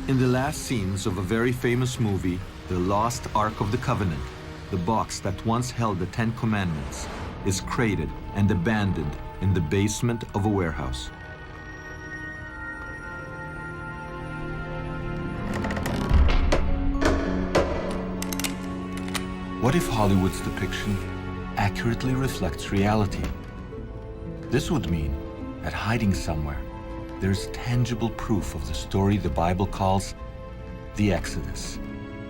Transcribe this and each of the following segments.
In the last scenes of a very famous movie, The Lost Ark of the Covenant, the box that once held the Ten Commandments is crated and abandoned in the basement of a warehouse. What if Hollywood's depiction accurately reflects reality? This would mean that hiding somewhere, there's tangible proof of the story the Bible calls the Exodus,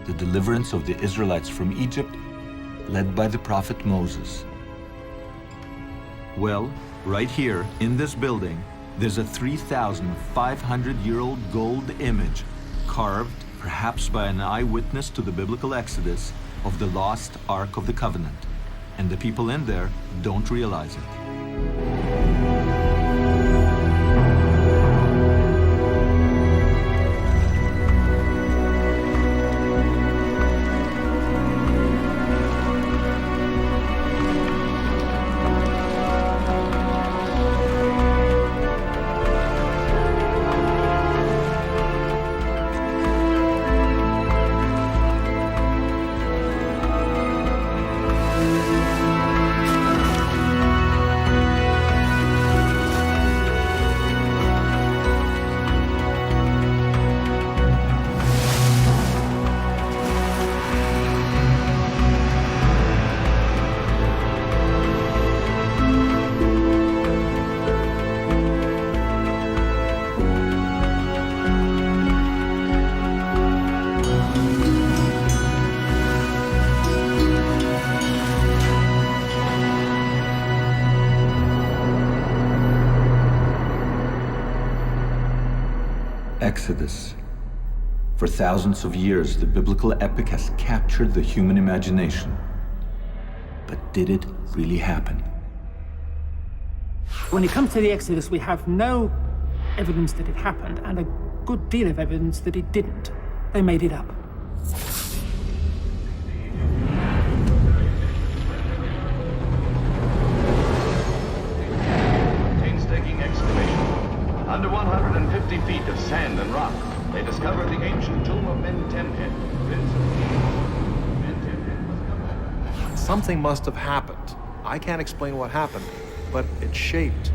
the deliverance of the Israelites from Egypt, led by the prophet Moses. Well, right here in this building, there's a 3,500-year-old gold image carved, perhaps by an eyewitness to the biblical Exodus, of the lost Ark of the Covenant. And the people in there don't realize it. Exodus. For thousands of years, the biblical epic has captured the human imagination. But did it really happen? When it comes to the Exodus, we have no evidence that it happened and a good deal of evidence that it didn't. They made it up. Painstaking excavation. Under 150 feet of sand and rock, they discovered the ancient tomb of Mentemhet, Prince of Mentemhet. Something must have happened. I can't explain what happened, but it shaped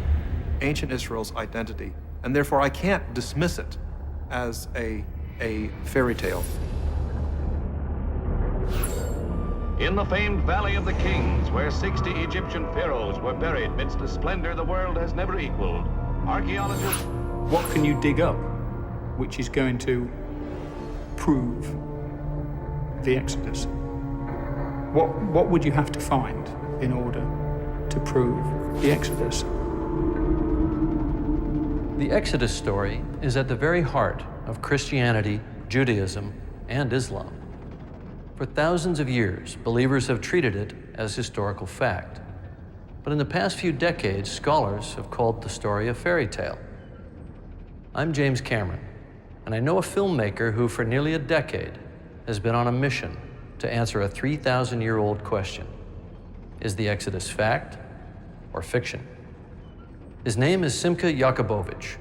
ancient Israel's identity, and therefore I can't dismiss it as a fairy tale. In the famed Valley of the Kings, where 60 Egyptian pharaohs were buried midst a splendor the world has never equaled, archaeologists... What can you dig up which is going to prove the Exodus? What would you have to find in order to prove the Exodus? The Exodus story is at the very heart of Christianity, Judaism, and Islam. For thousands of years, believers have treated it as historical fact. But in the past few decades, scholars have called the story a fairy tale. I'm James Cameron, and I know a filmmaker who for nearly a decade has been on a mission to answer a 3,000-year-old question. Is the Exodus fact or fiction? His name is Simcha Jacobovic,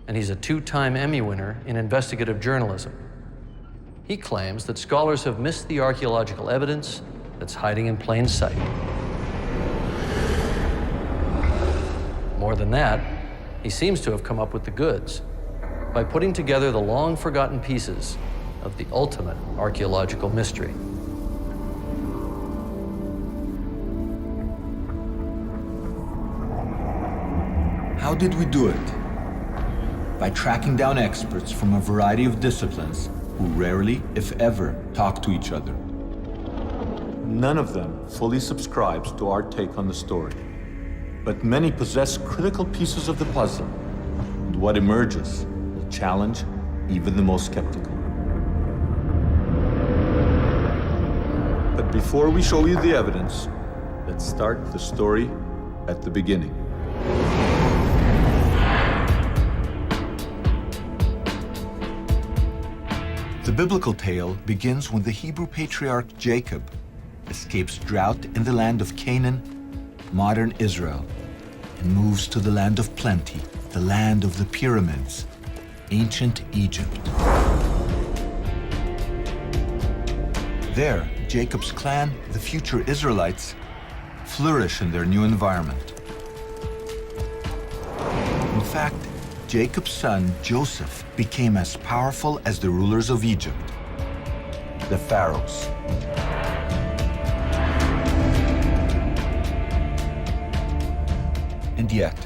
and he's a two-time Emmy winner in investigative journalism. He claims that scholars have missed the archaeological evidence that's hiding in plain sight. More than that, he seems to have come up with the goods by putting together the long-forgotten pieces of the ultimate archaeological mystery. How did we do it? By tracking down experts from a variety of disciplines who rarely, if ever, talk to each other. None of them fully subscribes to our take on the story, but many possess critical pieces of the puzzle, and what emerges will challenge even the most skeptical. But before we show you the evidence, let's start the story at the beginning. The biblical tale begins when the Hebrew patriarch Jacob escapes drought in the land of Canaan, modern Israel, and moves to the land of plenty, the land of the pyramids, ancient Egypt. There, Jacob's clan, the future Israelites, flourish in their new environment. In fact, Jacob's son, Joseph, became as powerful as the rulers of Egypt, the pharaohs. And yet,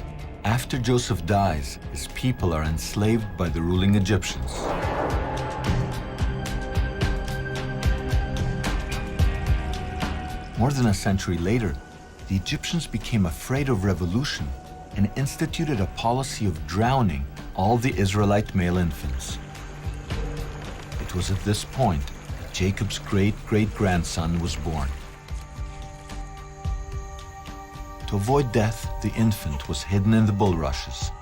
after Joseph dies, his people are enslaved by the ruling Egyptians. More than a century later, the Egyptians became afraid of revolution and instituted a policy of drowning all the Israelite male infants. It was at this point that Jacob's great-great-grandson was born. To avoid death, the infant was hidden in the bulrushes,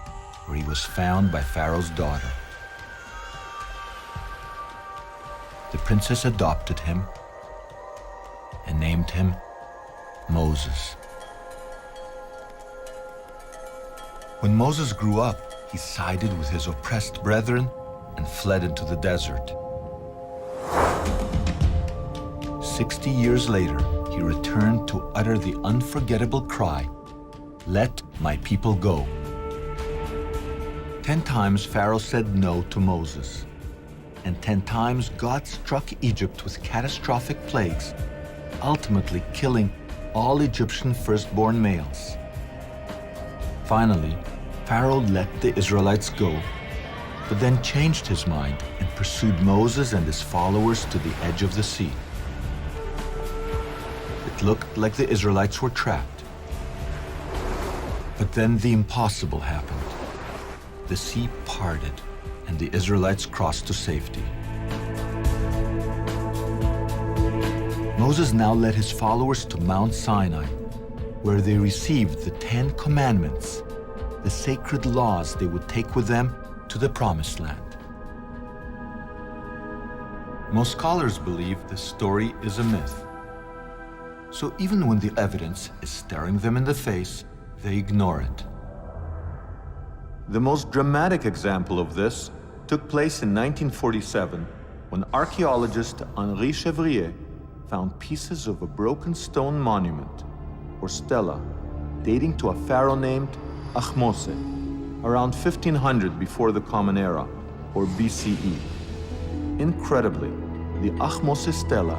where he was found by Pharaoh's daughter. The princess adopted him and named him Moses. When Moses grew up, he sided with his oppressed brethren and fled into the desert. 60 years later, he returned to utter the unforgettable cry, "Let my people go." 10 times Pharaoh said no to Moses, and 10 times God struck Egypt with catastrophic plagues, ultimately killing all Egyptian firstborn males. Finally, Pharaoh let the Israelites go, but then changed his mind and pursued Moses and his followers to the edge of the sea. It looked like the Israelites were trapped. But then the impossible happened. The sea parted, and the Israelites crossed to safety. Moses now led his followers to Mount Sinai, where they received the 10 Commandments, the sacred laws they would take with them to the Promised Land. Most scholars believe this story is a myth. So even when the evidence is staring them in the face, they ignore it. The most dramatic example of this took place in 1947 when archaeologist Henri Chevrier found pieces of a broken stone monument, or stela, dating to a pharaoh named Ahmose, around 1500 before the Common Era, or BCE. Incredibly, the Ahmose stela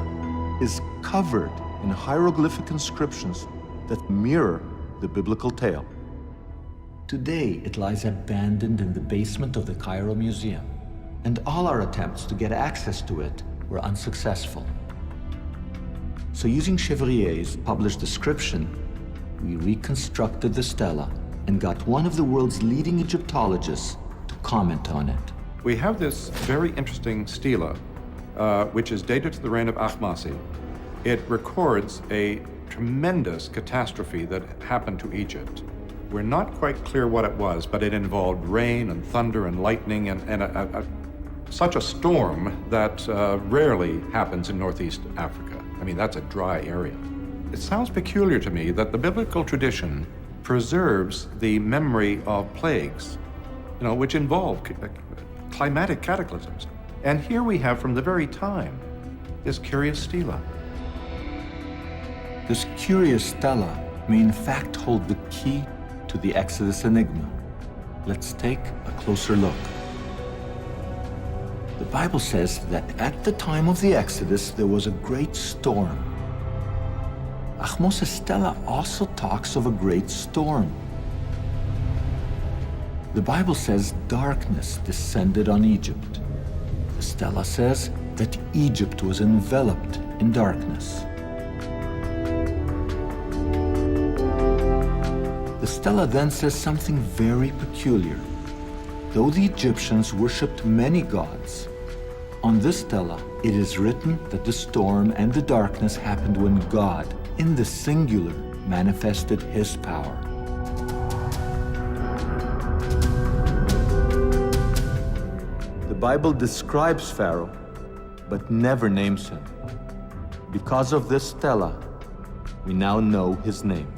is covered in hieroglyphic inscriptions that mirror the biblical tale. Today, it lies abandoned in the basement of the Cairo Museum, and all our attempts to get access to it were unsuccessful. So using Chevrier's published description, we reconstructed the stela and got one of the world's leading Egyptologists to comment on it. We have this very interesting stela, which is dated to the reign of Ahmose. It records a tremendous catastrophe that happened to Egypt. We're not quite clear what it was, but it involved rain and thunder and lightning and such a storm that rarely happens in Northeast Africa. I mean, that's a dry area. It sounds peculiar to me that the biblical tradition preserves the memory of plagues, which involve climatic cataclysms. And here we have, from the very time, this curious stela. This curious stela may in fact hold the key to the Exodus enigma. Let's take a closer look. The Bible says that at the time of the Exodus, there was a great storm. Ahmose's stela also talks of a great storm. The Bible says darkness descended on Egypt. The stela says that Egypt was enveloped in darkness. The stela then says something very peculiar. Though the Egyptians worshipped many gods, on this stela it is written that the storm and the darkness happened when God, in the singular, manifested his power. The Bible describes Pharaoh, but never names him. Because of this stela, we now know his name,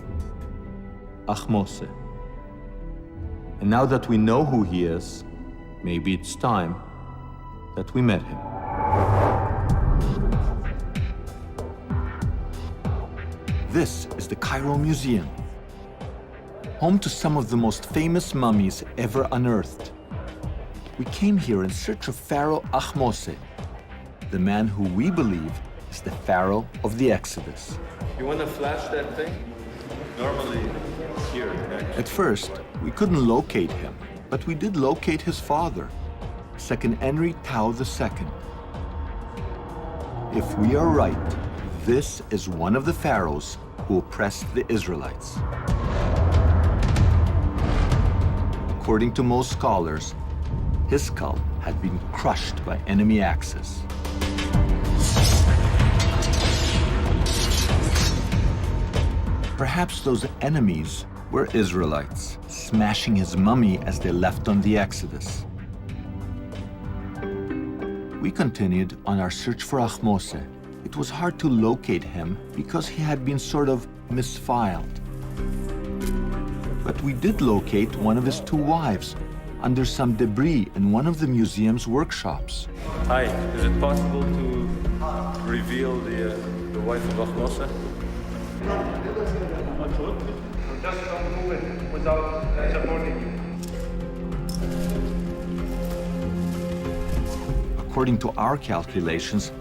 Ahmose. And now that we know who he is, maybe it's time that we met him. This is the Cairo Museum, home to some of the most famous mummies ever unearthed. We came here in search of Pharaoh Ahmose, the man who we believe is the Pharaoh of the Exodus. You want to flash that thing? Normally here. At first, we couldn't locate him, but we did locate his father, Second Henry Tao II. If we are right, this is one of the pharaohs who oppressed the Israelites. According to most scholars, his skull had been crushed by enemy axes. Perhaps those enemies were Israelites, smashing his mummy as they left on the Exodus. We continued on our search for Ahmose. It was hard to locate him because he had been sort of misfiled. But we did locate one of his two wives under some debris in one of the museum's workshops. Hi, is it possible to reveal the wife of Ahmose? Absolutely. Just don't move it without supporting you. According to our calculations,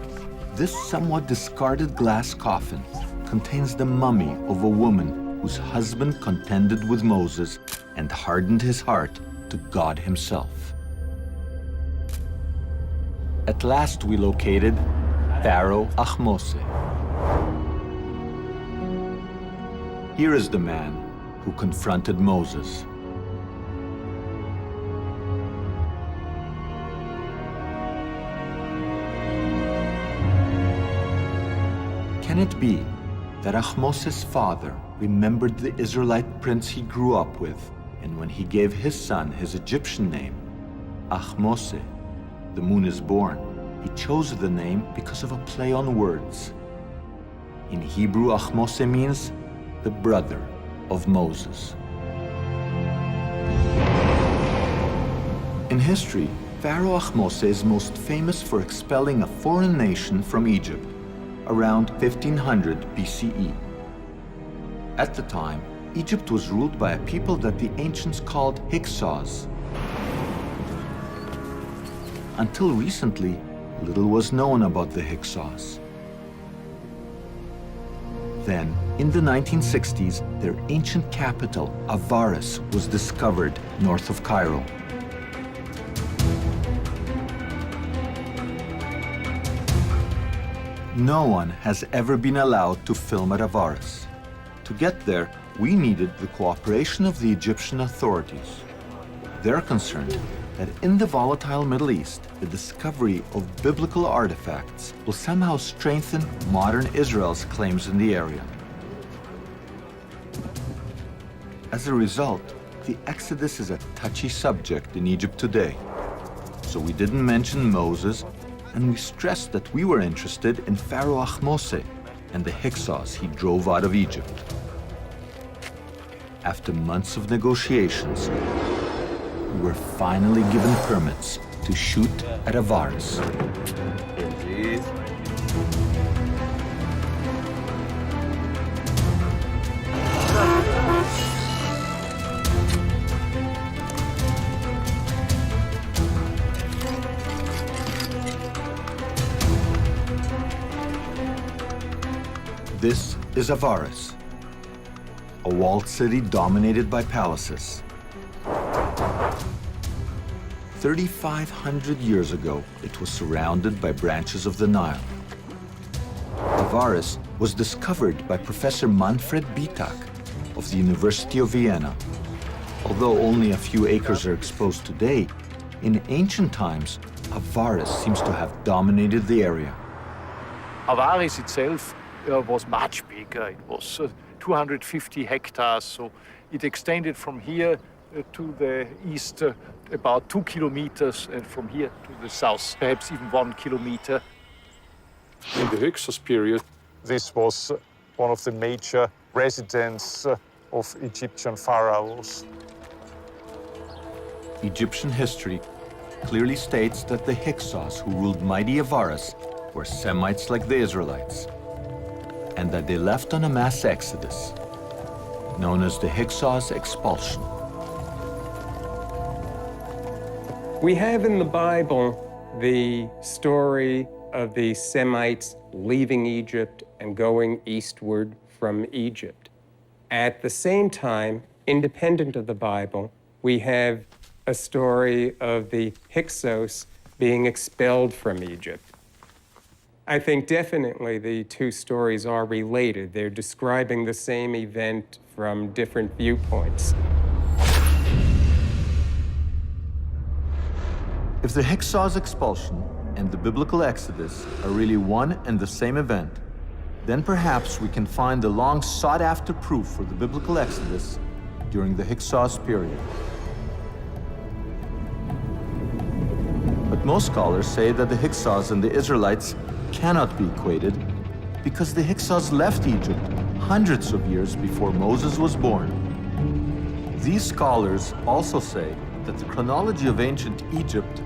this somewhat discarded glass coffin contains the mummy of a woman whose husband contended with Moses and hardened his heart to God himself. At last we located Pharaoh Ahmose. Here is the man who confronted Moses. Can it be that Ahmose's father remembered the Israelite prince he grew up with, and when he gave his son his Egyptian name, Ahmose, the moon is born, he chose the name because of a play on words. In Hebrew, Ahmose means the brother of Moses. In history, Pharaoh Ahmose is most famous for expelling a foreign nation from Egypt around 1500 BCE. At the time, Egypt was ruled by a people that the ancients called Hyksos. Until recently, little was known about the Hyksos. Then, in the 1960s, their ancient capital, Avaris, was discovered north of Cairo. No one has ever been allowed to film at Avaris. To get there, we needed the cooperation of the Egyptian authorities. They're concerned that in the volatile Middle East, the discovery of biblical artifacts will somehow strengthen modern Israel's claims in the area. As a result, the Exodus is a touchy subject in Egypt today. So we didn't mention Moses, and we stressed that we were interested in Pharaoh Ahmose and the Hyksos he drove out of Egypt. After months of negotiations, we were finally given permits to shoot at Avaris. Indeed. This is Avaris, a walled city dominated by palaces. 3,500 years ago, it was surrounded by branches of the Nile. Avaris was discovered by Professor Manfred Bitak of the University of Vienna. Although only a few acres are exposed today, in ancient times, Avaris seems to have dominated the area. Avaris itself was much bigger. It was 250 hectares, so it extended from here to the east about 2 kilometers, and from here to the south, perhaps even 1 kilometer. In the Hyksos period, this was one of the major residences of Egyptian pharaohs. Egyptian history clearly states that the Hyksos who ruled mighty Avaris were Semites like the Israelites. and that they left on a mass exodus, known as the Hyksos expulsion. We have in the Bible the story of the Semites leaving Egypt and going eastward from Egypt. At the same time, independent of the Bible, we have a story of the Hyksos being expelled from Egypt. I think definitely the two stories are related. They're describing the same event from different viewpoints. If the Hyksos expulsion and the biblical Exodus are really one and the same event, then perhaps we can find the long sought-after proof for the biblical Exodus during the Hyksos period. But most scholars say that the Hyksos and the Israelites cannot be equated because the Hyksos left Egypt hundreds of years before Moses was born. These scholars also say that the chronology of ancient Egypt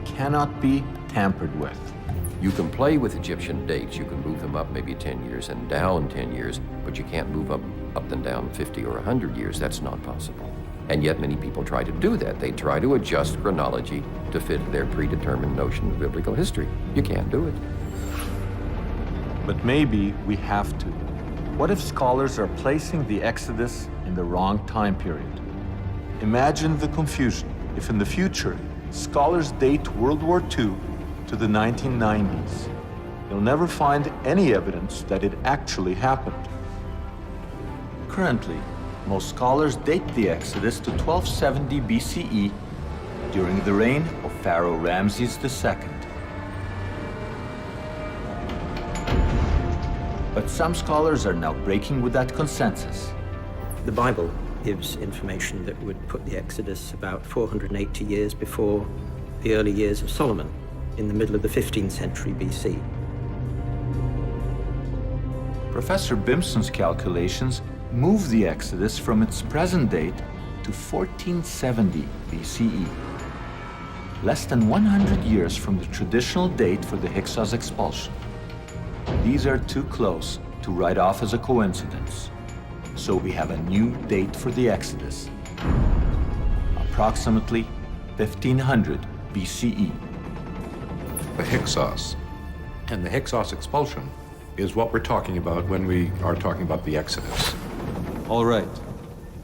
cannot be tampered with. You can play with Egyptian dates. You can move them up maybe 10 years and down 10 years, but you can't move up and down 50 or 100 years. That's not possible. And yet many people try to do that. They try to adjust chronology to fit their predetermined notion of biblical history. You can't do it. But maybe we have to. What if scholars are placing the Exodus in the wrong time period? Imagine the confusion if in the future scholars date World War II to the 1990s. You'll never find any evidence that it actually happened. Currently, most scholars date the Exodus to 1270 BCE during the reign of Pharaoh Ramses II. But some scholars are now breaking with that consensus. The Bible gives information that would put the Exodus about 480 years before the early years of Solomon, in the middle of the 15th century BC. Professor Bimson's calculations move the Exodus from its present date to 1470 BCE, less than 100 years from the traditional date for the Hyksos expulsion. These are too close to write off as a coincidence. So we have a new date for the Exodus, approximately 1500 BCE. The Hyksos. And the Hyksos expulsion is what we're talking about when we are talking about the Exodus. All right.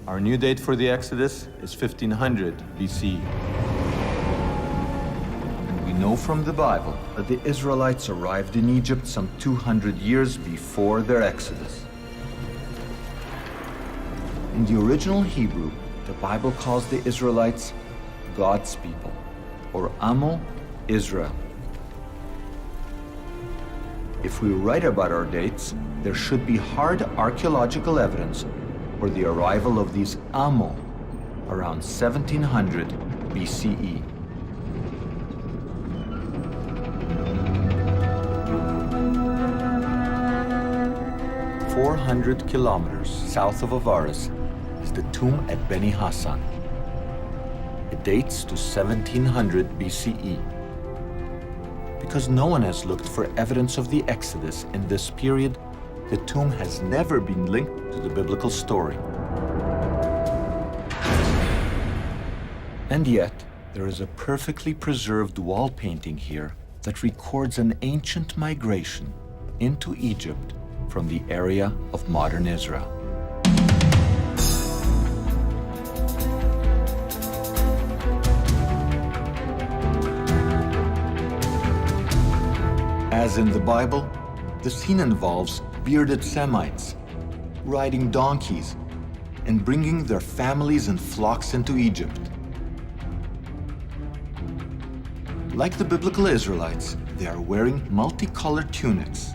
Our new date for the Exodus is 1500 BCE. And we know from the Bible that the Israelites arrived in Egypt some 200 years before their Exodus. In the original Hebrew, the Bible calls the Israelites God's people, or Amo Israel. If we write about our dates, there should be hard archaeological evidence for the arrival of these Amo around 1700 BCE. "400 kilometers south of Avaris is the tomb at Beni Hassan. It dates to 1700 BCE. Because no one has looked for evidence of the Exodus in this period, the tomb has never been linked to the biblical story. And yet, there is a perfectly preserved wall painting here that records an ancient migration into Egypt from the area of modern Israel. As in the Bible, the scene involves bearded Semites riding donkeys and bringing their families and flocks into Egypt. Like the biblical Israelites, they are wearing multicolored tunics.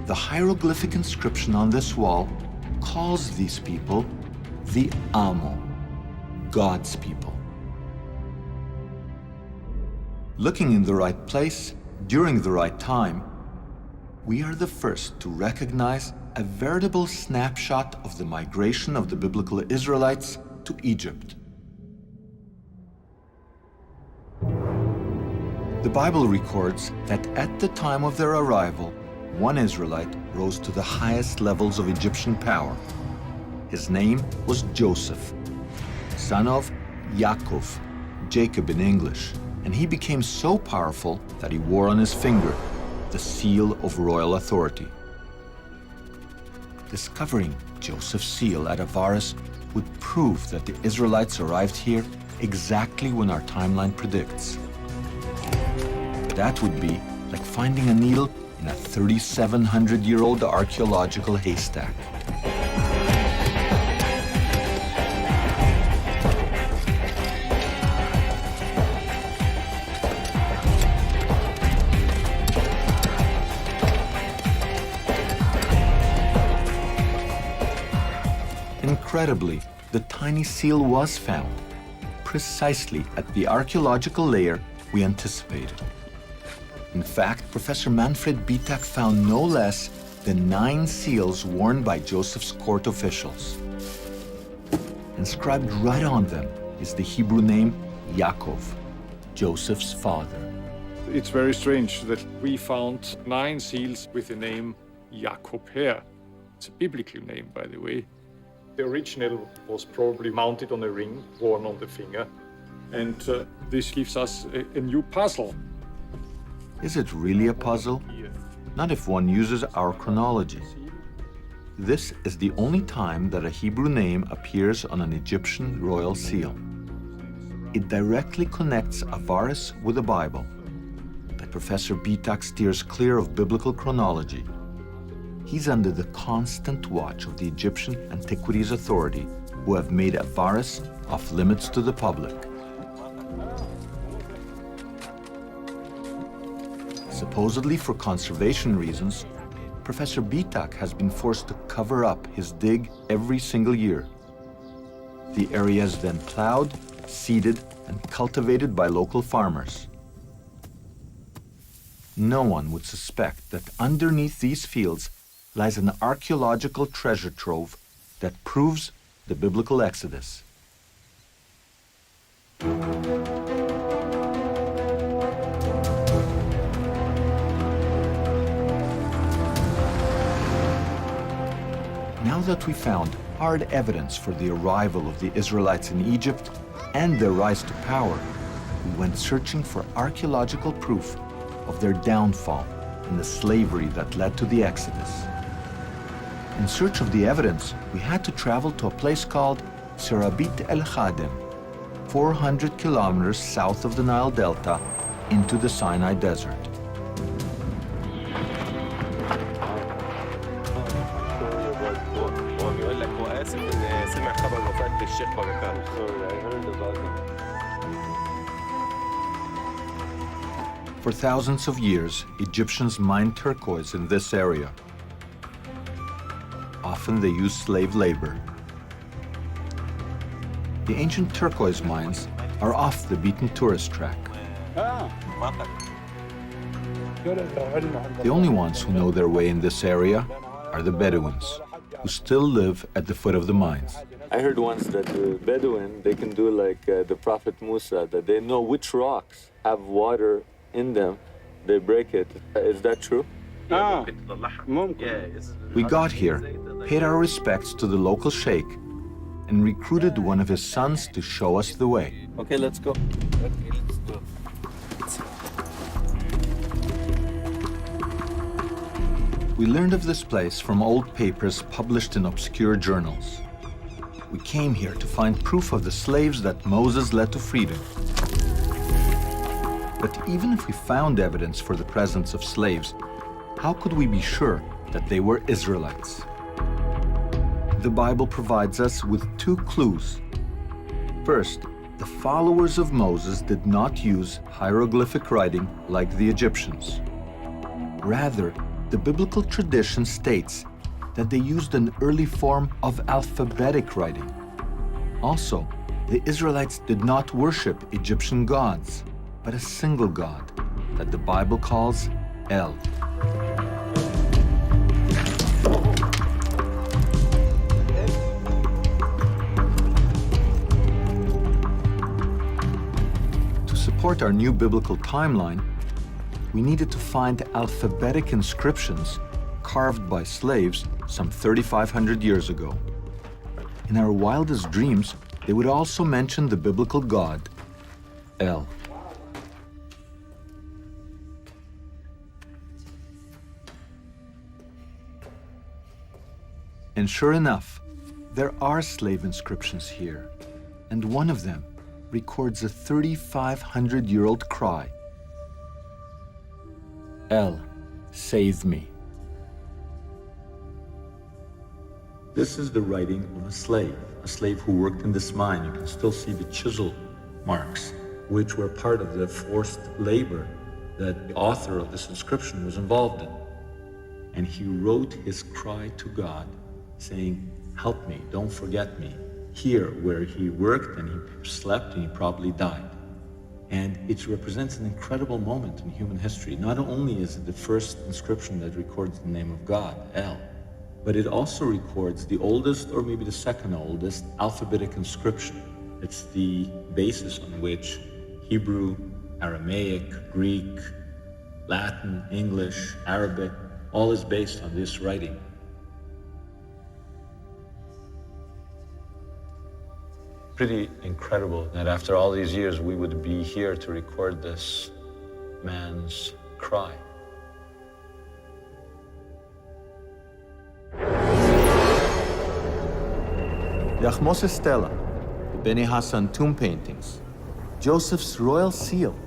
The hieroglyphic inscription on this wall calls these people the Amo, God's people. Looking in the right place, during the right time, we are the first to recognize a veritable snapshot of the migration of the biblical Israelites to Egypt. The Bible records that at the time of their arrival, one Israelite rose to the highest levels of Egyptian power. His name was Joseph, son of Yaakov, Jacob in English, and he became so powerful that he wore on his finger the seal of royal authority. Discovering Joseph's seal at Avaris would prove that the Israelites arrived here exactly when our timeline predicts. That would be like finding a needle in a 3,700-year-old archaeological haystack. Incredibly, the tiny seal was found, precisely at the archaeological layer we anticipated. In fact, Professor Manfred Bitak found no less than 9 seals worn by Joseph's court officials. Inscribed right on them is the Hebrew name Yaakov, Joseph's father. It's very strange that we found 9 seals with the name Jacob here. It's a biblical name, by the way. The original was probably mounted on a ring worn on the finger. And this gives us a new puzzle. Is it really a puzzle? Not if one uses our chronology. This is the only time that a Hebrew name appears on an Egyptian royal seal. It directly connects Avaris with the Bible. But Professor Bitak steers clear of biblical chronology. He's under the constant watch of the Egyptian Antiquities Authority, who have made Avaris off limits to the public. Supposedly for conservation reasons, Professor Bitak has been forced to cover up his dig every single year. The area is then plowed, seeded, and cultivated by local farmers. No one would suspect that underneath these fields lies an archaeological treasure trove that proves the biblical Exodus. Now that we found hard evidence for the arrival of the Israelites in Egypt and their rise to power, we went searching for archaeological proof of their downfall and the slavery that led to the Exodus. In search of the evidence, we had to travel to a place called Serabit El Khadem, 400 kilometers south of the Nile Delta into the Sinai Desert. For thousands of years, Egyptians mined turquoise in this area. Often they used slave labor. The ancient turquoise mines are off the beaten tourist track. The only ones who know their way in this area are the Bedouins, who still live at the foot of the mines. I heard once that the Bedouin, they can do like the Prophet Musa, that they know which rocks have water in them, they break it. Is that true? We got here, paid our respects to the local sheikh, and recruited one of his sons to show us the way. Okay, let's go. We learned of this place from old papers published in obscure journals. We came here to find proof of the slaves that Moses led to freedom. But even if we found evidence for the presence of slaves, how could we be sure that they were Israelites? The Bible provides us with 2 clues. First, the followers of Moses did not use hieroglyphic writing like the Egyptians. Rather, the biblical tradition states that they used an early form of alphabetic writing. Also, the Israelites did not worship Egyptian gods, but a single God that the Bible calls El. To support our new biblical timeline, we needed to find alphabetic inscriptions carved by slaves some 3,500 years ago. In our wildest dreams, they would also mention the biblical god, El. And sure enough, there are slave inscriptions here, and one of them records a 3,500-year-old cry. El, save me. This is the writing of a slave who worked in this mine. You can still see the chisel marks, which were part of the forced labor that the author of this inscription was involved in. And he wrote his cry to God, saying, help me, don't forget me, here where he worked and he slept and he probably died. And it represents an incredible moment in human history. Not only is it the first inscription that records the name of God, El, but it also records the oldest, or maybe the second oldest, alphabetic inscription. It's the basis on which Hebrew, Aramaic, Greek, Latin, English, Arabic, all is based on this writing. Pretty incredible that after all these years we would be here to record this man's cry. The Ahmose Stela, the Beni Hassan tomb paintings, Joseph's royal seal,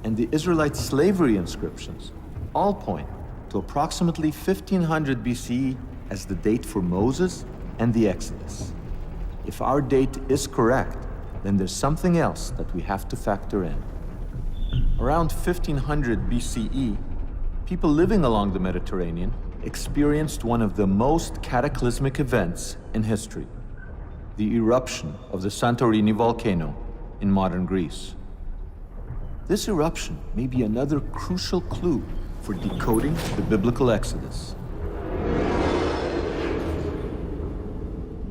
and the Israelite slavery inscriptions all point to approximately 1500 BCE as the date for Moses and the Exodus. If our date is correct, then there's something else that we have to factor in. Around 1500 BCE, people living along the Mediterranean experienced one of the most cataclysmic events in history, the eruption of the Santorini volcano in modern Greece. This eruption may be another crucial clue for decoding the biblical Exodus.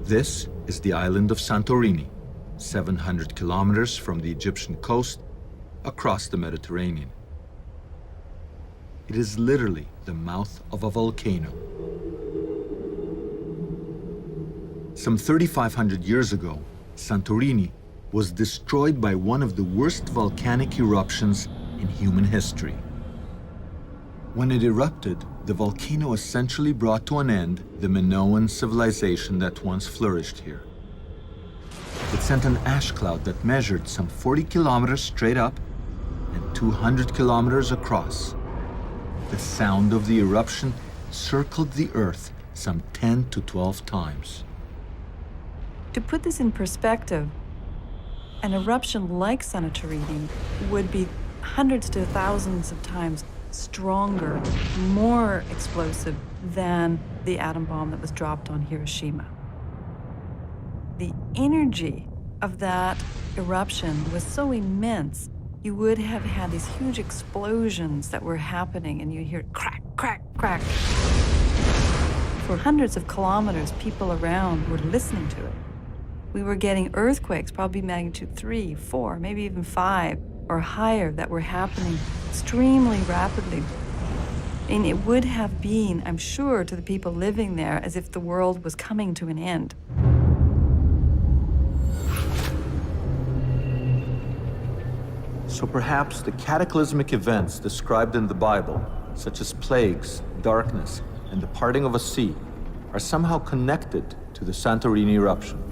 This is the island of Santorini, 700 kilometers from the Egyptian coast across the Mediterranean. It is literally the mouth of a volcano. Some 3,500 years ago, Santorini was destroyed by one of the worst volcanic eruptions in human history. When it erupted, the volcano essentially brought to an end the Minoan civilization that once flourished here. It sent an ash cloud that measured some 40 kilometers straight up and 200 kilometers across. The sound of the eruption circled the Earth some 10 to 12 times. To put this in perspective, an eruption like Santorini would be hundreds to thousands of times stronger, more explosive than the atom bomb that was dropped on Hiroshima. The energy of that eruption was so immense, you would have had these huge explosions that were happening, and you'd hear crack, crack, crack. For hundreds of kilometers, people around were listening to it. We were getting earthquakes, probably magnitude 3, 4, maybe even 5 or higher, that were happening extremely rapidly. And it would have been, I'm sure, to the people living there as if the world was coming to an end. So perhaps the cataclysmic events described in the Bible, such as plagues, darkness, and the parting of a sea, are somehow connected to the Santorini eruption.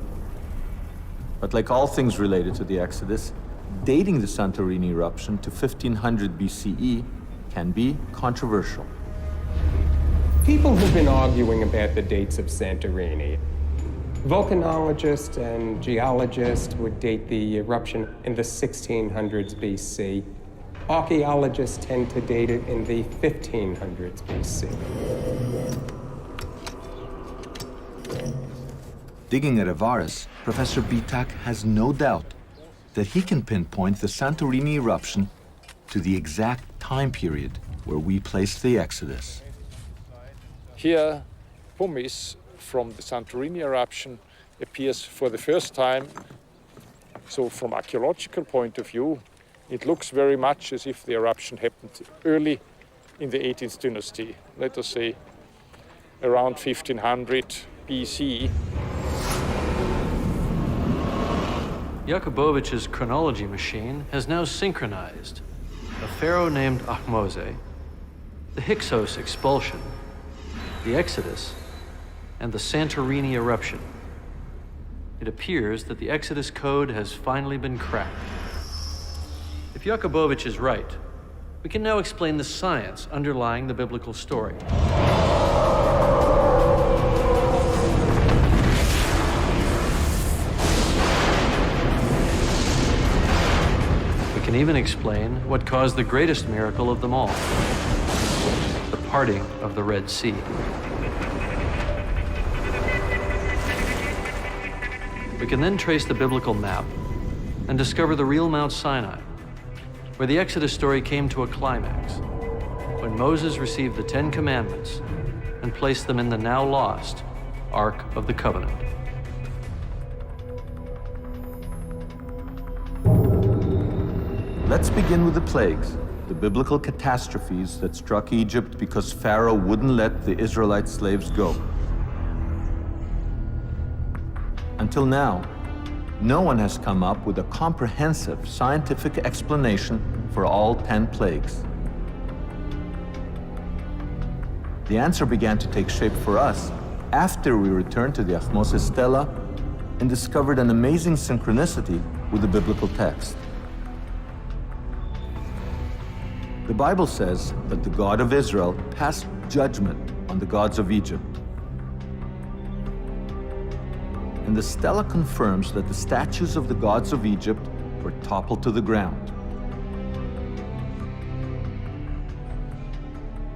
But like all things related to the Exodus, dating the Santorini eruption to 1500 BCE can be controversial. People have been arguing about the dates of Santorini. Volcanologists and geologists would date the eruption in the 1600s BC. Archaeologists tend to date it in the 1500s BC. Digging at Avaris, Professor Bitak has no doubt that he can pinpoint the Santorini eruption to the exact time period where we place the Exodus. Here, pumice from the Santorini eruption appears for the first time. So from archaeological point of view, it looks very much as if the eruption happened early in the 18th dynasty, let us say around 1500 BC. Yakubovich's chronology machine has now synchronized a pharaoh named Ahmose, the Hyksos expulsion, the Exodus, and the Santorini eruption. It appears that the Exodus code has finally been cracked. If Yakubovich is right, we can now explain the science underlying the biblical story. We can even explain what caused the greatest miracle of them all, the parting of the Red Sea. We can then trace the biblical map and discover the real Mount Sinai, where the Exodus story came to a climax, when Moses received the Ten Commandments and placed them in the now lost Ark of the Covenant. Let's begin with the plagues, the biblical catastrophes that struck Egypt because Pharaoh wouldn't let the Israelite slaves go. Until now, no one has come up with a comprehensive scientific explanation for all 10 plagues. The answer began to take shape for us after we returned to the Ahmose Stela and discovered an amazing synchronicity with the biblical text. The Bible says that the God of Israel passed judgment on the gods of Egypt. And the Stela confirms that the statues of the gods of Egypt were toppled to the ground.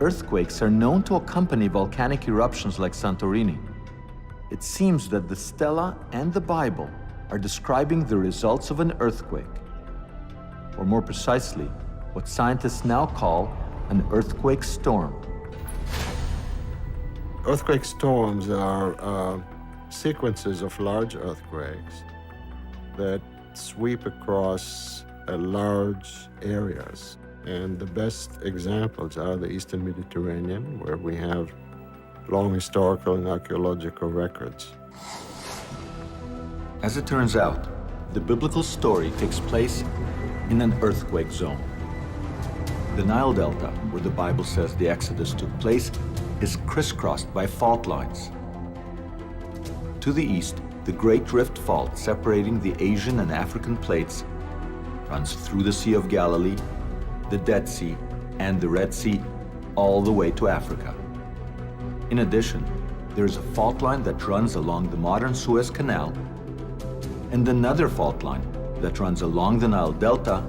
Earthquakes are known to accompany volcanic eruptions like Santorini. It seems that the Stela and the Bible are describing the results of an earthquake, or more precisely, what scientists now call an earthquake storm. Earthquake storms are sequences of large earthquakes that sweep across large areas. And the best examples are the Eastern Mediterranean, where we have long historical and archaeological records. As it turns out, the biblical story takes place in an earthquake zone. The Nile Delta, where the Bible says the Exodus took place, is crisscrossed by fault lines. To the east, the Great Rift Fault separating the Asian and African plates runs through the Sea of Galilee, the Dead Sea, and the Red Sea, all the way to Africa. In addition, there is a fault line that runs along the modern Suez Canal and another fault line that runs along the Nile Delta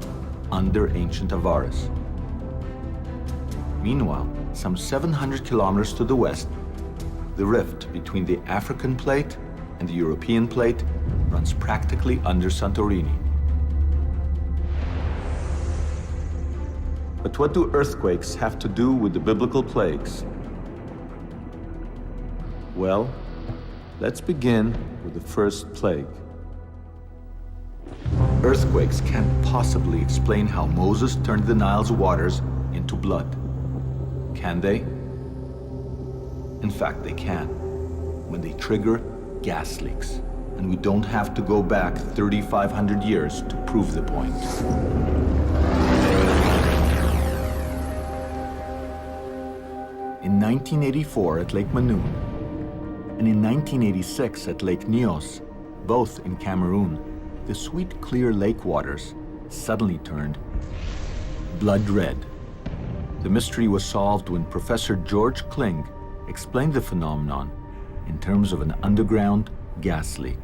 under ancient Avaris. Meanwhile, some 700 kilometers to the west, the rift between the African plate and the European plate runs practically under Santorini. But what do earthquakes have to do with the biblical plagues? Well, let's begin with the first plague. Earthquakes can't possibly explain how Moses turned the Nile's waters into blood. Can they? In fact, they can, when they trigger gas leaks. And we don't have to go back 3,500 years to prove the point. In 1984 at Lake Manoon, and in 1986 at Lake Nyos, both in Cameroon, the sweet, clear lake waters suddenly turned blood red. The mystery was solved when Professor George Kling explained the phenomenon in terms of an underground gas leak.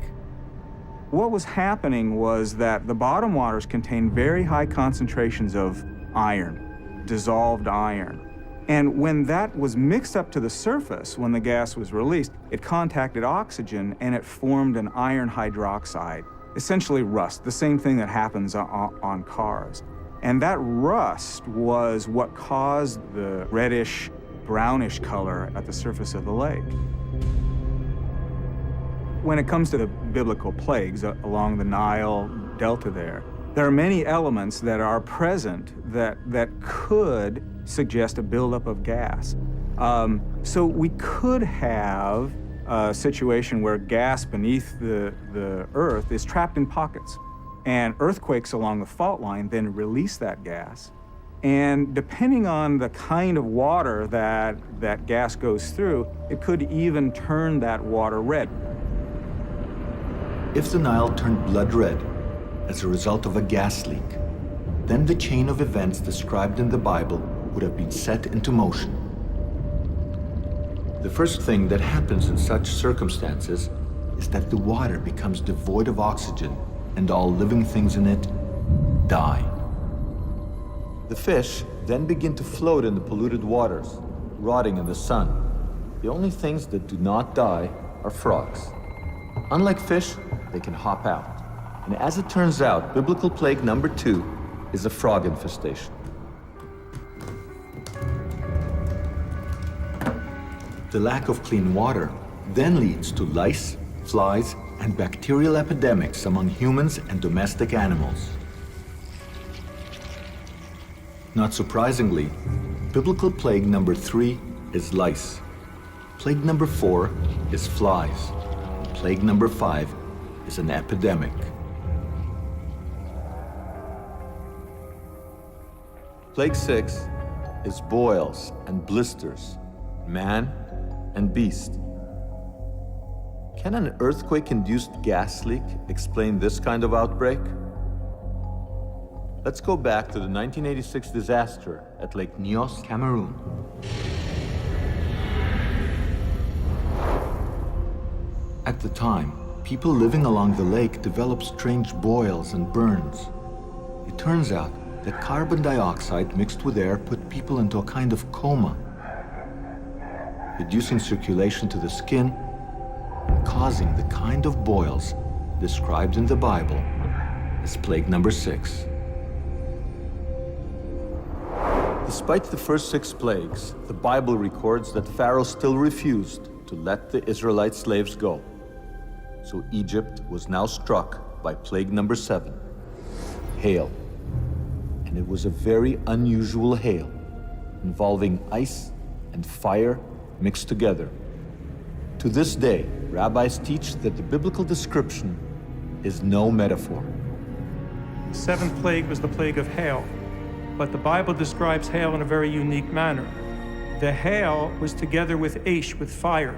What was happening was that the bottom waters contained very high concentrations of iron, dissolved iron. And when that was mixed up to the surface, when the gas was released, it contacted oxygen and it formed an iron hydroxide, essentially rust, the same thing that happens on cars. And that rust was what caused the reddish, brownish color at the surface of the lake. When it comes to the biblical plagues along the Nile Delta there, There are many elements that are present that could suggest a buildup of gas. So we could have a situation where gas beneath the Earth is trapped in pockets, and earthquakes along the fault line then release that gas. And depending on the kind of water that gas goes through, it could even turn that water red. If the Nile turned blood red as a result of a gas leak, then the chain of events described in the Bible would have been set into motion. The first thing that happens in such circumstances is that the water becomes devoid of oxygen and all living things in it die. The fish then begin to float in the polluted waters, rotting in the sun. The only things that do not die are frogs. Unlike fish, they can hop out. And as it turns out, biblical plague number 2 is a frog infestation. The lack of clean water then leads to lice, flies, and bacterial epidemics among humans and domestic animals. Not surprisingly, biblical plague number 3 is lice. Plague number 4 is flies. And plague number 5 is an epidemic. Plague 6 is boils and blisters, man and beast. Can an earthquake-induced gas leak explain this kind of outbreak? Let's go back to the 1986 disaster at Lake Nyos, Cameroon. At the time, people living along the lake developed strange boils and burns. It turns out that carbon dioxide mixed with air put people into a kind of coma, reducing circulation to the skin and causing the kind of boils described in the Bible as plague number 6. Despite the first 6 plagues, the Bible records that Pharaoh still refused to let the Israelite slaves go. So Egypt was now struck by plague number 7, hail. And it was a very unusual hail, involving ice and fire mixed together. To this day, rabbis teach that the biblical description is no metaphor. The 7th plague was the plague of hail. But the Bible describes hail in a very unique manner. The hail was together with ash, with fire.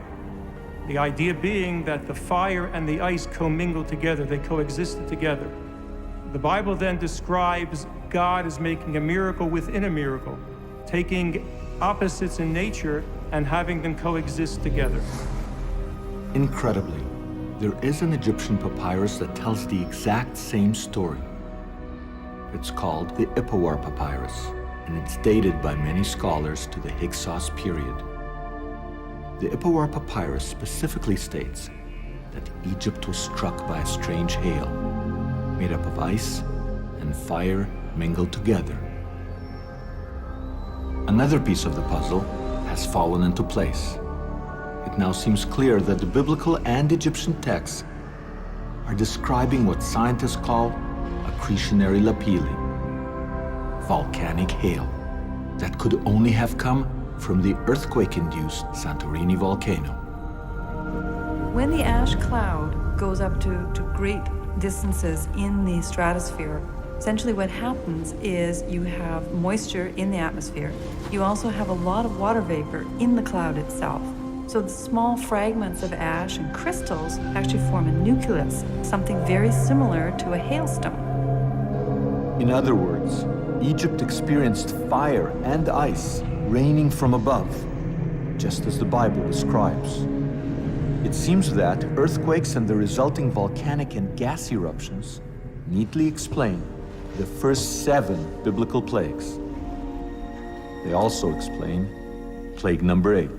The idea being that the fire and the ice commingled together, they coexisted together. The Bible then describes God as making a miracle within a miracle, taking opposites in nature and having them coexist together. Incredibly, there is an Egyptian papyrus that tells the exact same story. It's called the Ipuwer Papyrus, and it's dated by many scholars to the Hyksos period. The Ipuwer Papyrus specifically states that Egypt was struck by a strange hail, made up of ice and fire mingled together. Another piece of the puzzle has fallen into place. It now seems clear that the biblical and Egyptian texts are describing what scientists call accretionary lapilli, volcanic hail, that could only have come from the earthquake-induced Santorini volcano. When the ash cloud goes up to great distances in the stratosphere, essentially what happens is you have moisture in the atmosphere. You also have a lot of water vapor in the cloud itself. So the small fragments of ash and crystals actually form a nucleus, something very similar to a hailstone. In other words, Egypt experienced fire and ice raining from above, just as the Bible describes. It seems that earthquakes and the resulting volcanic and gas eruptions neatly explain the first 7 biblical plagues. They also explain plague number 8,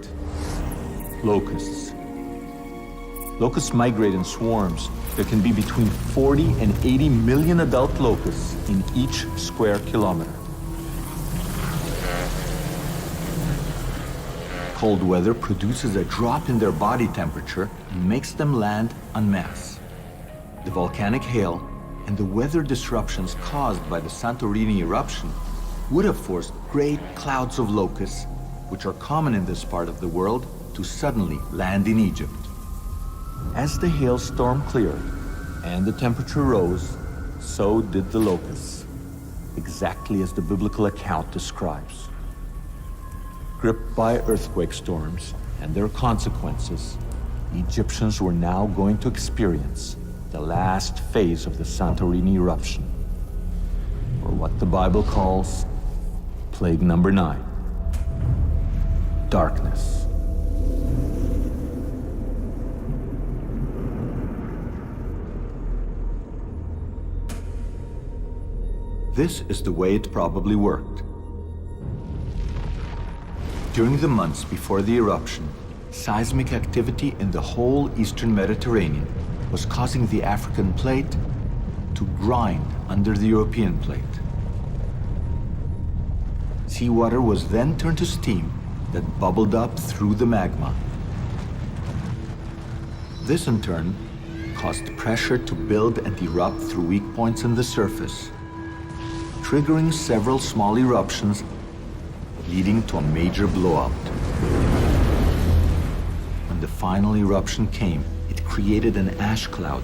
locusts. Locusts migrate in swarms. There can be between 40 and 80 million adult locusts in each square kilometer. Cold weather produces a drop in their body temperature and makes them land en masse. The volcanic hail and the weather disruptions caused by the Santorini eruption would have forced great clouds of locusts, which are common in this part of the world, to suddenly land in Egypt. As the hailstorm cleared and the temperature rose, so did the locusts, exactly as the biblical account describes. Gripped by earthquake storms and their consequences, the Egyptians were now going to experience the last phase of the Santorini eruption, or what the Bible calls plague number 9, darkness. This is the way it probably worked. During the months before the eruption, seismic activity in the whole eastern Mediterranean was causing the African plate to grind under the European plate. Seawater was then turned to steam that bubbled up through the magma. This in turn caused pressure to build and erupt through weak points in the surface, triggering several small eruptions, leading to a major blowout. When the final eruption came, it created an ash cloud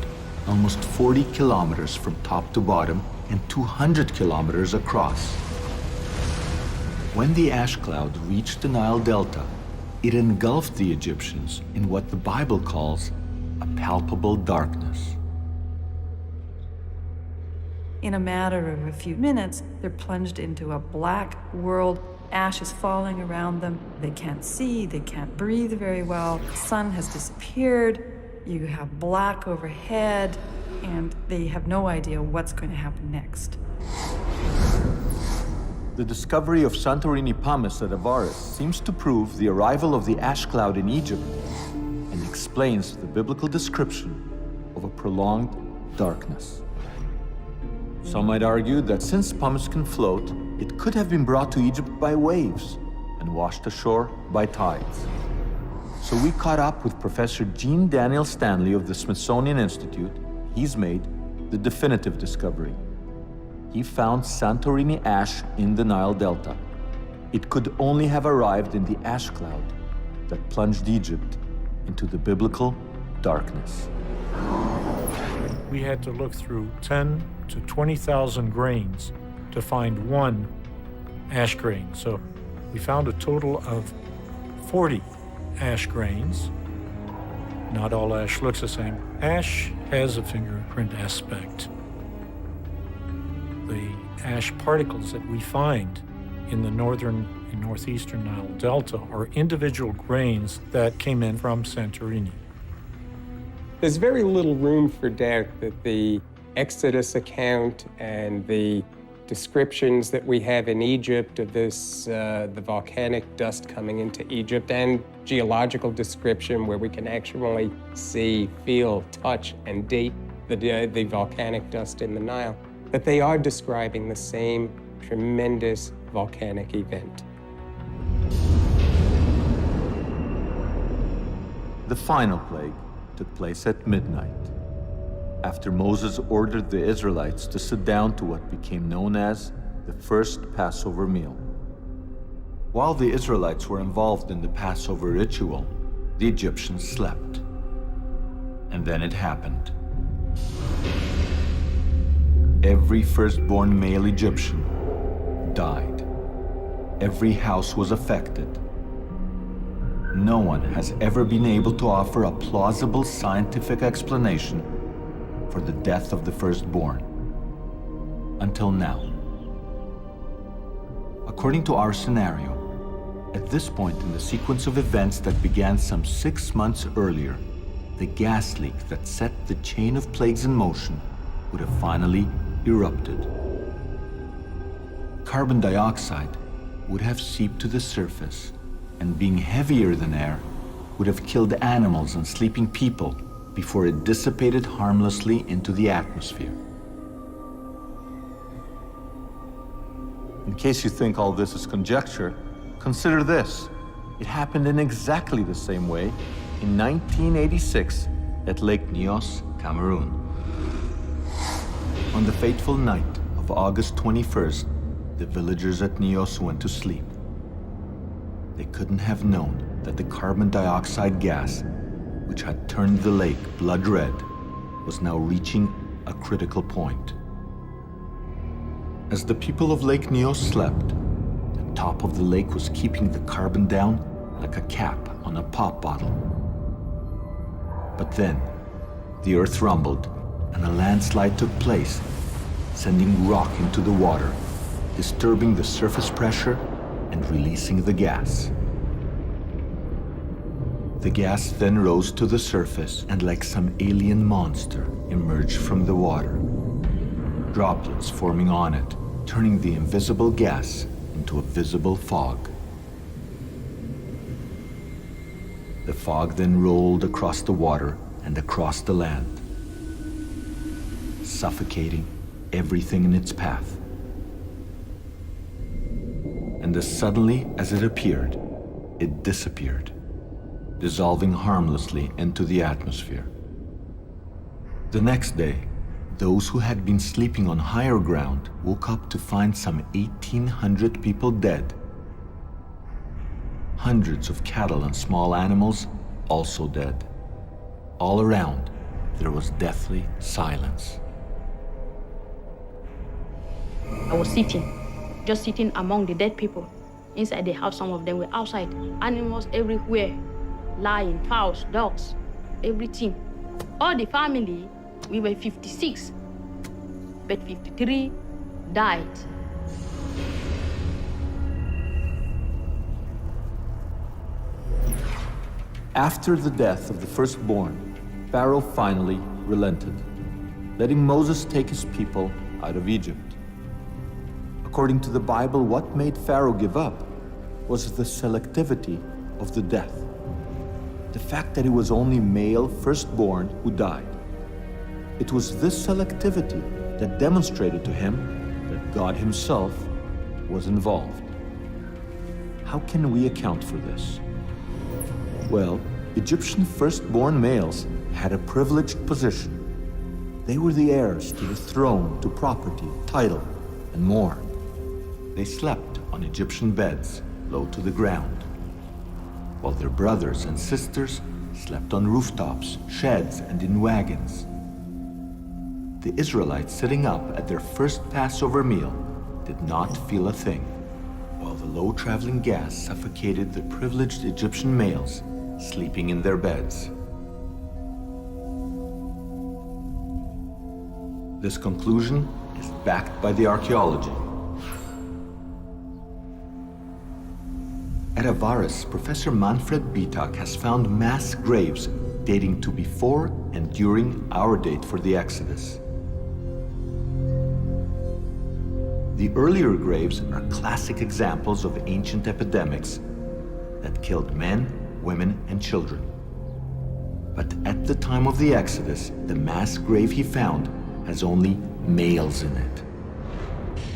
almost 40 kilometers from top to bottom and 200 kilometers across. When the ash cloud reached the Nile Delta, it engulfed the Egyptians in what the Bible calls a palpable darkness. In a matter of a few minutes, they're plunged into a black world. Ash is falling around them. They can't see, they can't breathe very well. The sun has disappeared. You have black overhead, and they have no idea what's going to happen next. The discovery of Santorini pumice at Avaris seems to prove the arrival of the ash cloud in Egypt and explains the biblical description of a prolonged darkness. Some might argue that since pumice can float, it could have been brought to Egypt by waves and washed ashore by tides. So we caught up with Professor Jean Daniel Stanley of the Smithsonian Institute. He's made the definitive discovery. He found Santorini ash in the Nile Delta. It could only have arrived in the ash cloud that plunged Egypt into the biblical darkness. We had to look through 10 to 20,000 grains to find one ash grain. So we found a total of 40 ash grains. Not all ash looks the same. Ash has a fingerprint aspect. The ash particles that we find in the northern and northeastern Nile Delta are individual grains that came in from Santorini. There's very little room for doubt that the Exodus account and the descriptions that we have in Egypt of this, the volcanic dust coming into Egypt, and geological description where we can actually see, feel, touch, and date the volcanic dust in the Nile, that they are describing the same tremendous volcanic event. The final plague took place at midnight, after Moses ordered the Israelites to sit down to what became known as the first Passover meal. While the Israelites were involved in the Passover ritual, the Egyptians slept. And then it happened. Every firstborn male Egyptian died. Every house was affected. No one has ever been able to offer a plausible scientific explanation for the death of the firstborn. Until now. According to our scenario, at this point in the sequence of events that began some 6 months earlier, the gas leak that set the chain of plagues in motion would have finally erupted. Carbon dioxide would have seeped to the surface, and being heavier than air, would have killed animals and sleeping people before it dissipated harmlessly into the atmosphere. In case you think all this is conjecture, consider this. It happened in exactly the same way in 1986 at Lake Nyos, Cameroon. On the fateful night of August 21st, the villagers at Nios went to sleep. They couldn't have known that the carbon dioxide gas, which had turned the lake blood red, was now reaching a critical point. As the people of Lake Nios slept, the top of the lake was keeping the carbon down like a cap on a pop bottle. But then, the earth rumbled and a landslide took place, sending rock into the water, disturbing the surface pressure and releasing the gas. The gas then rose to the surface and, like some alien monster, emerged from the water. Droplets forming on it, turning the invisible gas into a visible fog. The fog then rolled across the water and across the land, suffocating everything in its path. And as suddenly as it appeared, it disappeared, dissolving harmlessly into the atmosphere. The next day, those who had been sleeping on higher ground woke up to find some 1,800 people dead. Hundreds of cattle and small animals also dead. All around, there was deathly silence. I was just sitting among the dead people. Inside the house, some of them were outside. Animals everywhere, lion, fowls, dogs, everything. All the family, we were 56, but 53 died. After the death of the firstborn, Pharaoh finally relented, letting Moses take his people out of Egypt. According to the Bible, what made Pharaoh give up was the selectivity of the death. The fact that it was only male firstborn who died. It was this selectivity that demonstrated to him that God himself was involved. How can we account for this? Well, Egyptian firstborn males had a privileged position. They were the heirs to the throne, to property, title, and more. They slept on Egyptian beds, low to the ground, while their brothers and sisters slept on rooftops, sheds, and in wagons. The Israelites sitting up at their first Passover meal did not feel a thing, while the low-traveling gas suffocated the privileged Egyptian males sleeping in their beds. This conclusion is backed by the archaeology. At Avaris, Professor Manfred Bitak has found mass graves dating to before and during our date for the Exodus. The earlier graves are classic examples of ancient epidemics that killed men, women, and children. But at the time of the Exodus, the mass grave he found has only males in it.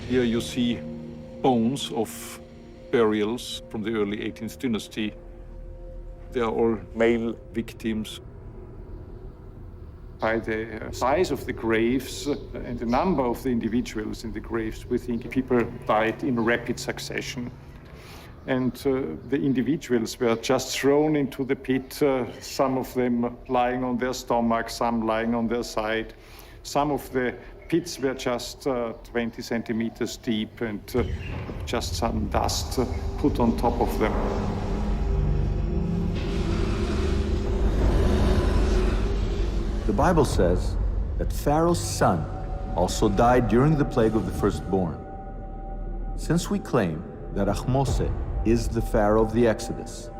Here you see bones of burials from the early 18th dynasty. They are all male victims. By the size of the graves and the number of the individuals in the graves, we think people died in rapid succession. And the individuals were just thrown into the pit, some of them lying on their stomach, some lying on their side. Some of the pits were just 20 centimeters deep and just some dust put on top of them. The Bible says that Pharaoh's son also died during the plague of the firstborn. Since we claim that Ahmose is the Pharaoh of the Exodus,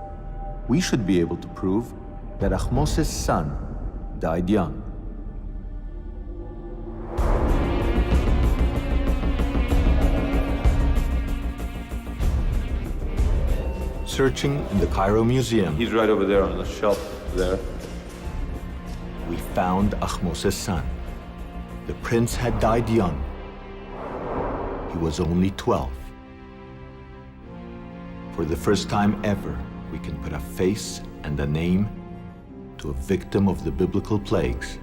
we should be able to prove that Ahmose's son died young. Searching in the Cairo Museum, He's right over there on the shelf there. we found Ahmose's son. The prince had died young. He was only 12. For the first time ever, we can put a face and a name to a victim of the biblical plagues.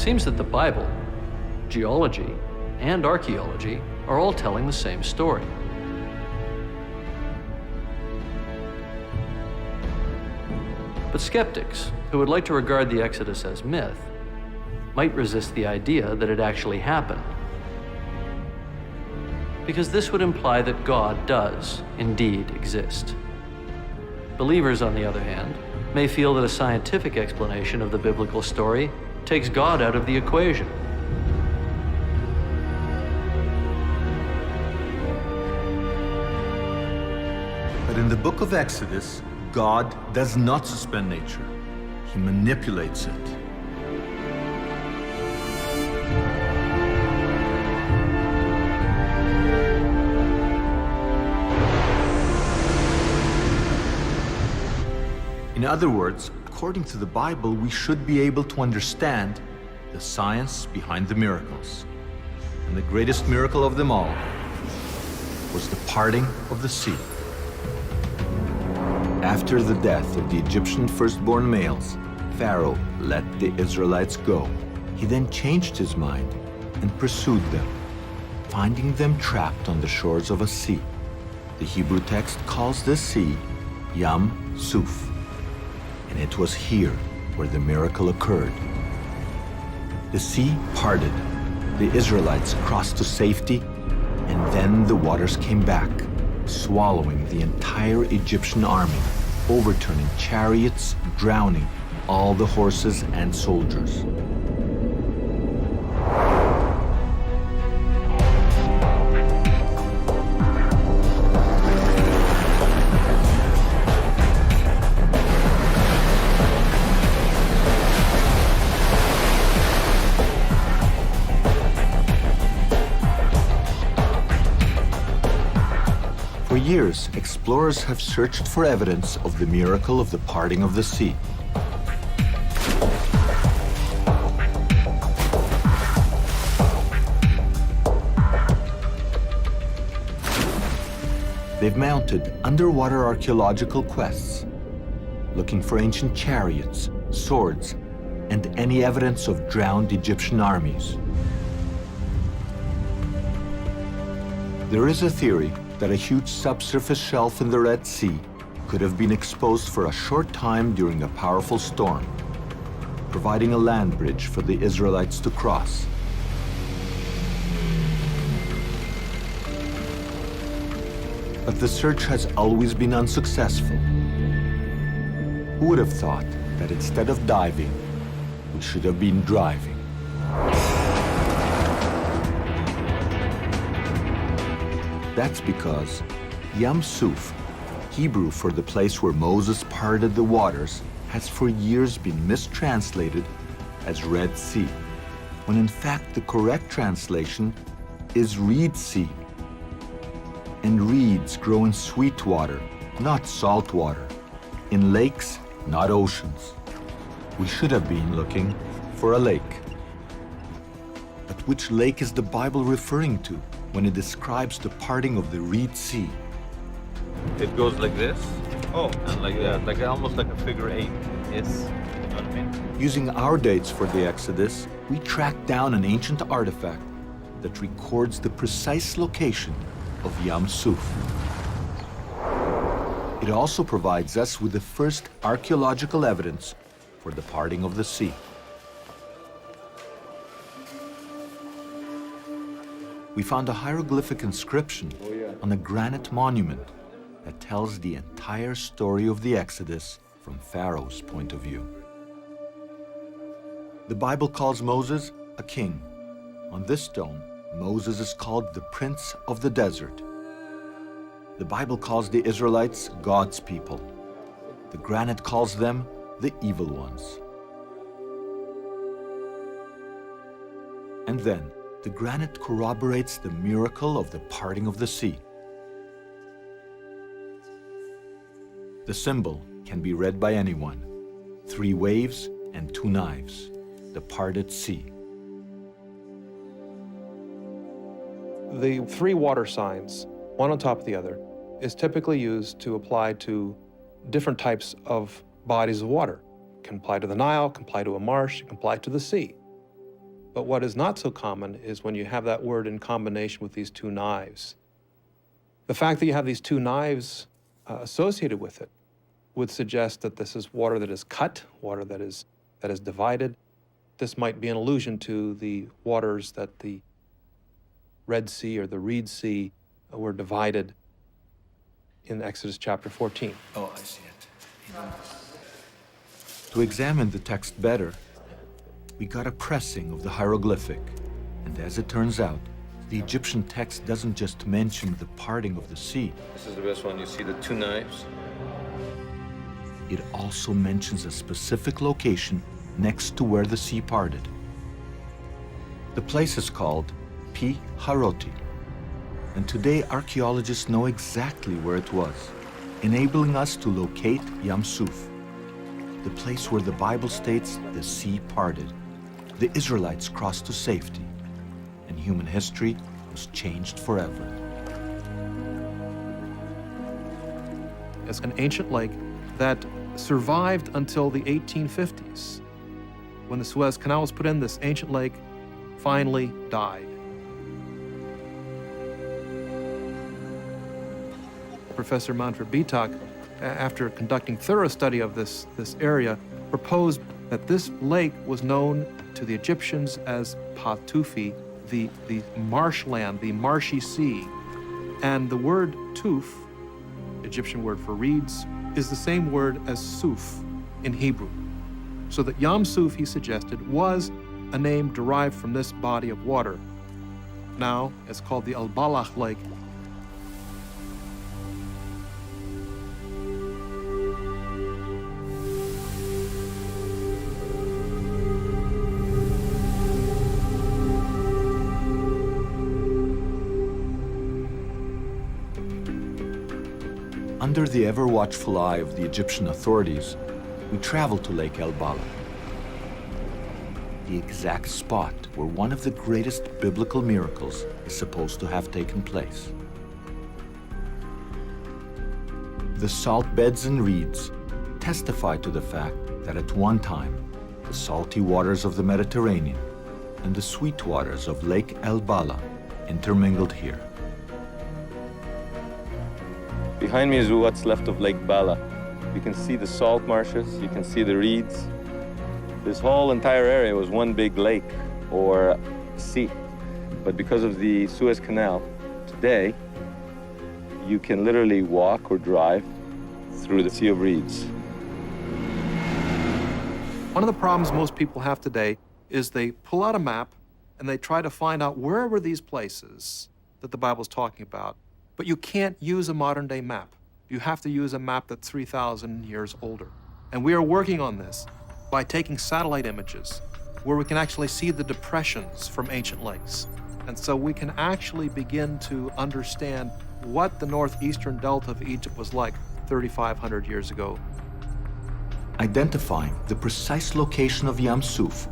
seems that the Bible, geology, and archaeology are all telling the same story. But skeptics, who would like to regard the Exodus as myth, might resist the idea that it actually happened, because this would imply that God does indeed exist. Believers, on the other hand, may feel that a scientific explanation of the biblical story takes God out of the equation. But in the book of Exodus, God does not suspend nature. He manipulates it. In other words, according to the Bible, we should be able to understand the science behind the miracles. And the greatest miracle of them all was the parting of the sea. After the death of the Egyptian firstborn males, Pharaoh let the Israelites go. He then changed his mind and pursued them, finding them trapped on the shores of a sea. The Hebrew text calls this sea Yam Suf, and it was here where the miracle occurred. The sea parted, the Israelites crossed to safety, and then the waters came back, swallowing the entire Egyptian army, overturning chariots, drowning all the horses and soldiers. For years, explorers have searched for evidence of the miracle of the parting of the sea. They've mounted underwater archaeological quests, looking for ancient chariots, swords, and any evidence of drowned Egyptian armies. There is a theory that a huge subsurface shelf in the Red Sea could have been exposed for a short time during a powerful storm, providing a land bridge for the Israelites to cross. But the search has always been unsuccessful. Who would have thought that instead of diving, we should have been driving? That's because Yam Suf, Hebrew for the place where Moses parted the waters, has for years been mistranslated as Red Sea, when in fact the correct translation is Reed Sea. And reeds grow in sweet water, not salt water, in lakes, not oceans. We should have been looking for a lake. But which lake is the Bible referring to when it describes the parting of the Reed Sea? It goes like this. Oh, and like that, like almost like a figure 8. Yes, you know what I mean? Using our dates for the Exodus, we tracked down an ancient artifact that records the precise location of Yam Suf. It also provides us with the first archaeological evidence for the parting of the sea. We found a hieroglyphic inscription on a granite monument that tells the entire story of the Exodus from Pharaoh's point of view. The Bible calls Moses a king. On this stone, Moses is called the Prince of the Desert. The Bible calls the Israelites God's people. The granite calls them the evil ones. And then, the granite corroborates the miracle of the parting of the sea. The symbol can be read by anyone. 3 waves and 2 knives, the parted sea. The 3 water signs, one on top of the other, is typically used to apply to different types of bodies of water. It can apply to the Nile, can apply to a marsh, it can apply to the sea. But what is not so common is when you have that word in combination with these two knives. The fact that you have these two knives associated with it would suggest that this is water that is cut, water that is divided. This might be an allusion to the waters that the Red Sea or the Reed Sea were divided in Exodus chapter 14. Oh, I see it. To examine the text better, we got a pressing of the hieroglyphic. And as it turns out, the Egyptian text doesn't just mention the parting of the sea. This is the best one. You see the two knives? It also mentions a specific location next to where the sea parted. The place is called Pi Haroti, and today archaeologists know exactly where it was, enabling us to locate Yam Suf, the place where the Bible states the sea parted. The Israelites crossed to safety, and human history was changed forever. It's an ancient lake that survived until the 1850s. When the Suez Canal was put in, this ancient lake finally died. Professor Manfred Bitak, after conducting thorough study of this area, proposed that this lake was known to the Egyptians as Patufi, the marshland, the marshy sea. And the word tuf, Egyptian word for reeds, is the same word as Suf in Hebrew. So that Yam Suf, he suggested, was a name derived from this body of water. Now it's called the Al-Balach Lake. Under the ever-watchful eye of the Egyptian authorities, we traveled to Lake El Bala, the exact spot where one of the greatest biblical miracles is supposed to have taken place. The salt beds and reeds testify to the fact that at one time, the salty waters of the Mediterranean and the sweet waters of Lake El Bala intermingled here. Behind me is what's left of Lake Bala. You can see the salt marshes, you can see the reeds. This whole entire area was one big lake or sea. But because of the Suez Canal, today, you can literally walk or drive through the Sea of Reeds. One of the problems most people have today is they pull out a map and they try to find out where were these places that the Bible's talking about. But you can't use a modern-day map. You have to use a map that's 3,000 years older. And we are working on this by taking satellite images where we can actually see the depressions from ancient lakes. And so we can actually begin to understand what the northeastern delta of Egypt was like 3,500 years ago. Identifying the precise location of Yam Suf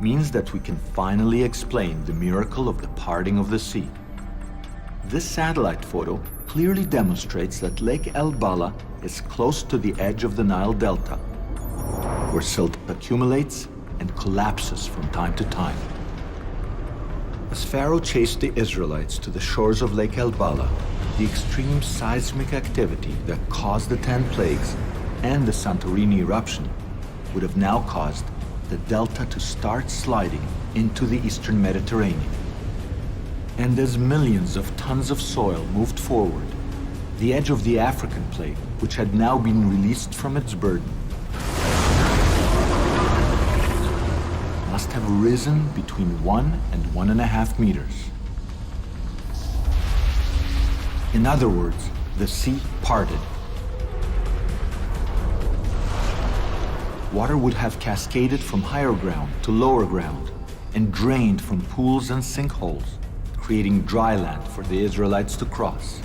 means that we can finally explain the miracle of the parting of the sea. This satellite photo clearly demonstrates that Lake El Bala is close to the edge of the Nile Delta, where silt accumulates and collapses from time to time. As Pharaoh chased the Israelites to the shores of Lake El Bala, the extreme seismic activity that caused the 10 plagues and the Santorini eruption would have now caused the delta to start sliding into the eastern Mediterranean. And as millions of tons of soil moved forward, the edge of the African plate, which had now been released from its burden, must have risen between 1 and 1.5 meters. In other words, the sea parted. Water would have cascaded from higher ground to lower ground and drained from pools and sinkholes, creating dry land for the Israelites to cross.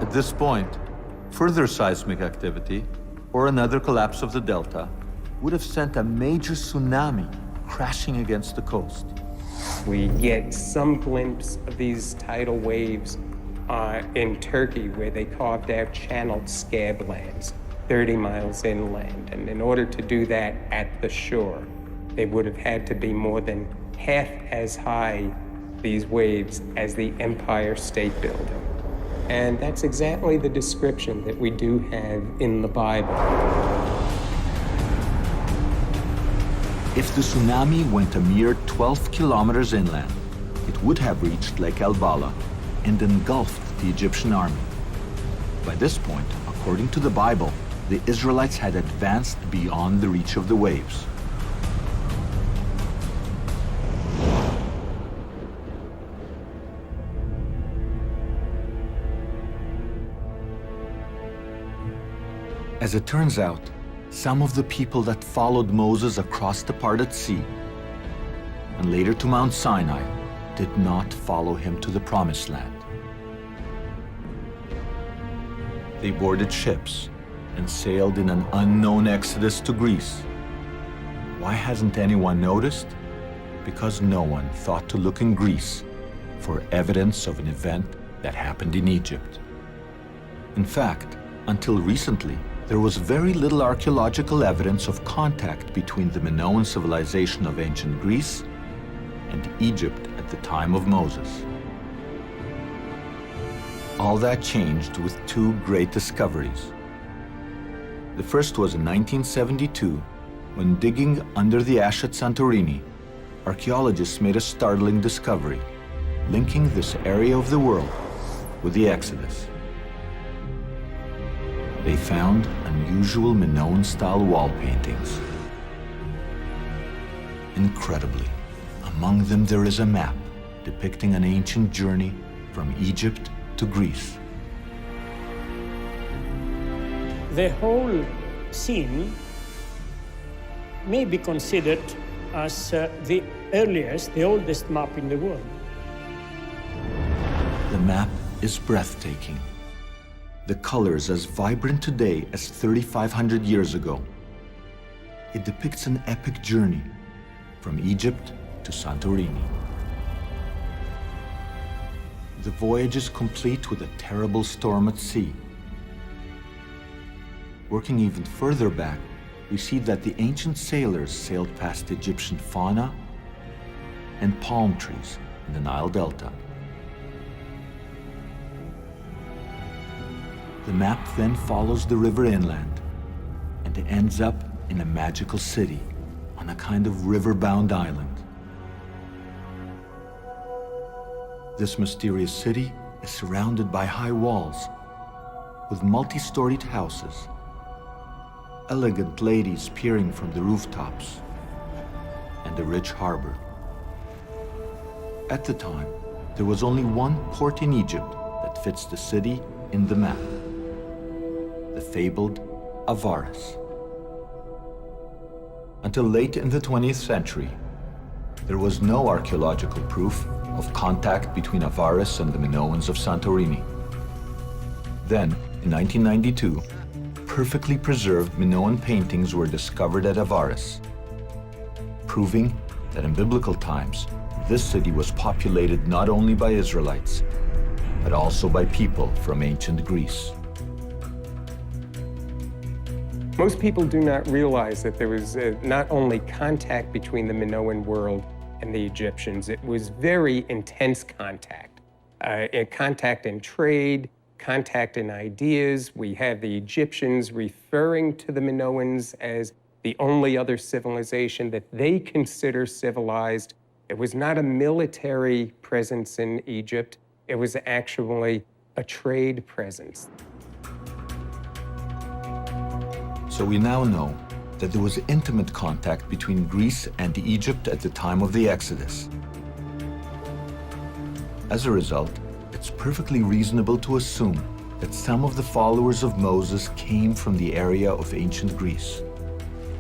At this point, further seismic activity or another collapse of the delta would have sent a major tsunami crashing against the coast. We get some glimpse of these tidal waves in Turkey where they carved out channeled scablands 30 miles inland. And in order to do that at the shore, they would have had to be more than half as high, these waves, as the Empire State Building. And that's exactly the description that we do have in the Bible. If the tsunami went a mere 12 kilometers inland, it would have reached Lake El-Bala and engulfed the Egyptian army. By this point, according to the Bible, the Israelites had advanced beyond the reach of the waves. As it turns out, some of the people that followed Moses across the parted sea and later to Mount Sinai did not follow him to the Promised Land. They boarded ships and sailed in an unknown exodus to Greece. Why hasn't anyone noticed? Because no one thought to look in Greece for evidence of an event that happened in Egypt. In fact, until recently, there was very little archaeological evidence of contact between the Minoan civilization of ancient Greece and Egypt at the time of Moses. All that changed with two great discoveries. The first was in 1972, when digging under the ash at Santorini, archaeologists made a startling discovery, linking this area of the world with the Exodus. They found unusual Minoan-style wall paintings. Incredibly, among them there is a map depicting an ancient journey from Egypt to Greece. The whole scene may be considered as the earliest, the oldest map in the world. The map is breathtaking. The colors as vibrant today as 3,500 years ago. It depicts an epic journey from Egypt to Santorini. The voyage is complete with a terrible storm at sea. Working even further back, we see that the ancient sailors sailed past Egyptian fauna and palm trees in the Nile Delta. The map then follows the river inland and ends up in a magical city on a kind of river-bound island. This mysterious city is surrounded by high walls with multi-storied houses, elegant ladies peering from the rooftops, and a rich harbor. At the time, there was only one port in Egypt that fits the city in the map. The fabled Avaris. Until late in the 20th century, there was no archaeological proof of contact between Avaris and the Minoans of Santorini. Then, in 1992, perfectly preserved Minoan paintings were discovered at Avaris, proving that in biblical times, this city was populated not only by Israelites, but also by people from ancient Greece. Most people do not realize that there was not only contact between the Minoan world and the Egyptians, it was very intense contact. Contact in trade, contact in ideas. We have the Egyptians referring to the Minoans as the only other civilization that they consider civilized. It was not a military presence in Egypt. It was actually a trade presence. So we now know that there was intimate contact between Greece and Egypt at the time of the Exodus. As a result, it's perfectly reasonable to assume that some of the followers of Moses came from the area of ancient Greece.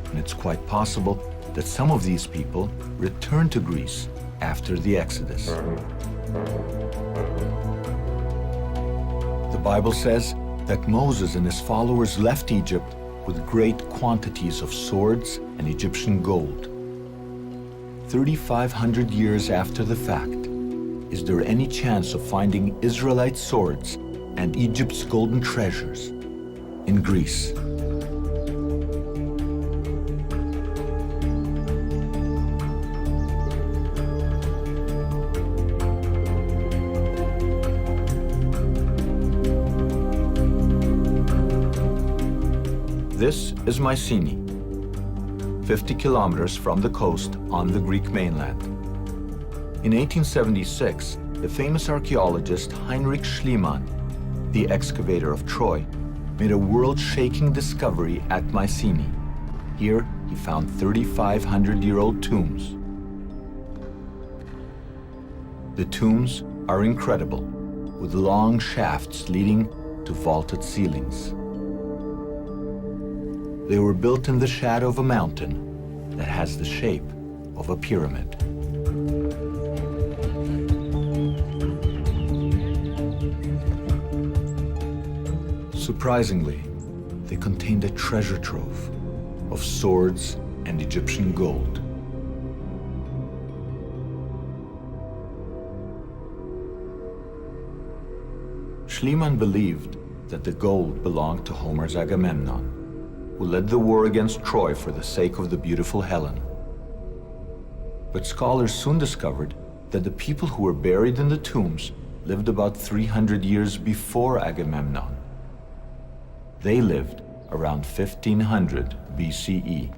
And it's quite possible that some of these people returned to Greece after the Exodus. The Bible says that Moses and his followers left Egypt with great quantities of swords and Egyptian gold. 3,500 years after the fact, is there any chance of finding Israelite swords and Egypt's golden treasures in Greece? This is Mycenae, 50 kilometers from the coast on the Greek mainland. In 1876, the famous archaeologist Heinrich Schliemann, the excavator of Troy, made a world-shaking discovery at Mycenae. Here, he found 3,500-year-old tombs. The tombs are incredible, with long shafts leading to vaulted ceilings. They were built in the shadow of a mountain that has the shape of a pyramid. Surprisingly, they contained a treasure trove of swords and Egyptian gold. Schliemann believed that the gold belonged to Homer's Agamemnon, who led the war against Troy for the sake of the beautiful Helen. But scholars soon discovered that the people who were buried in the tombs lived about 300 years before Agamemnon. They lived around 1500 BCE.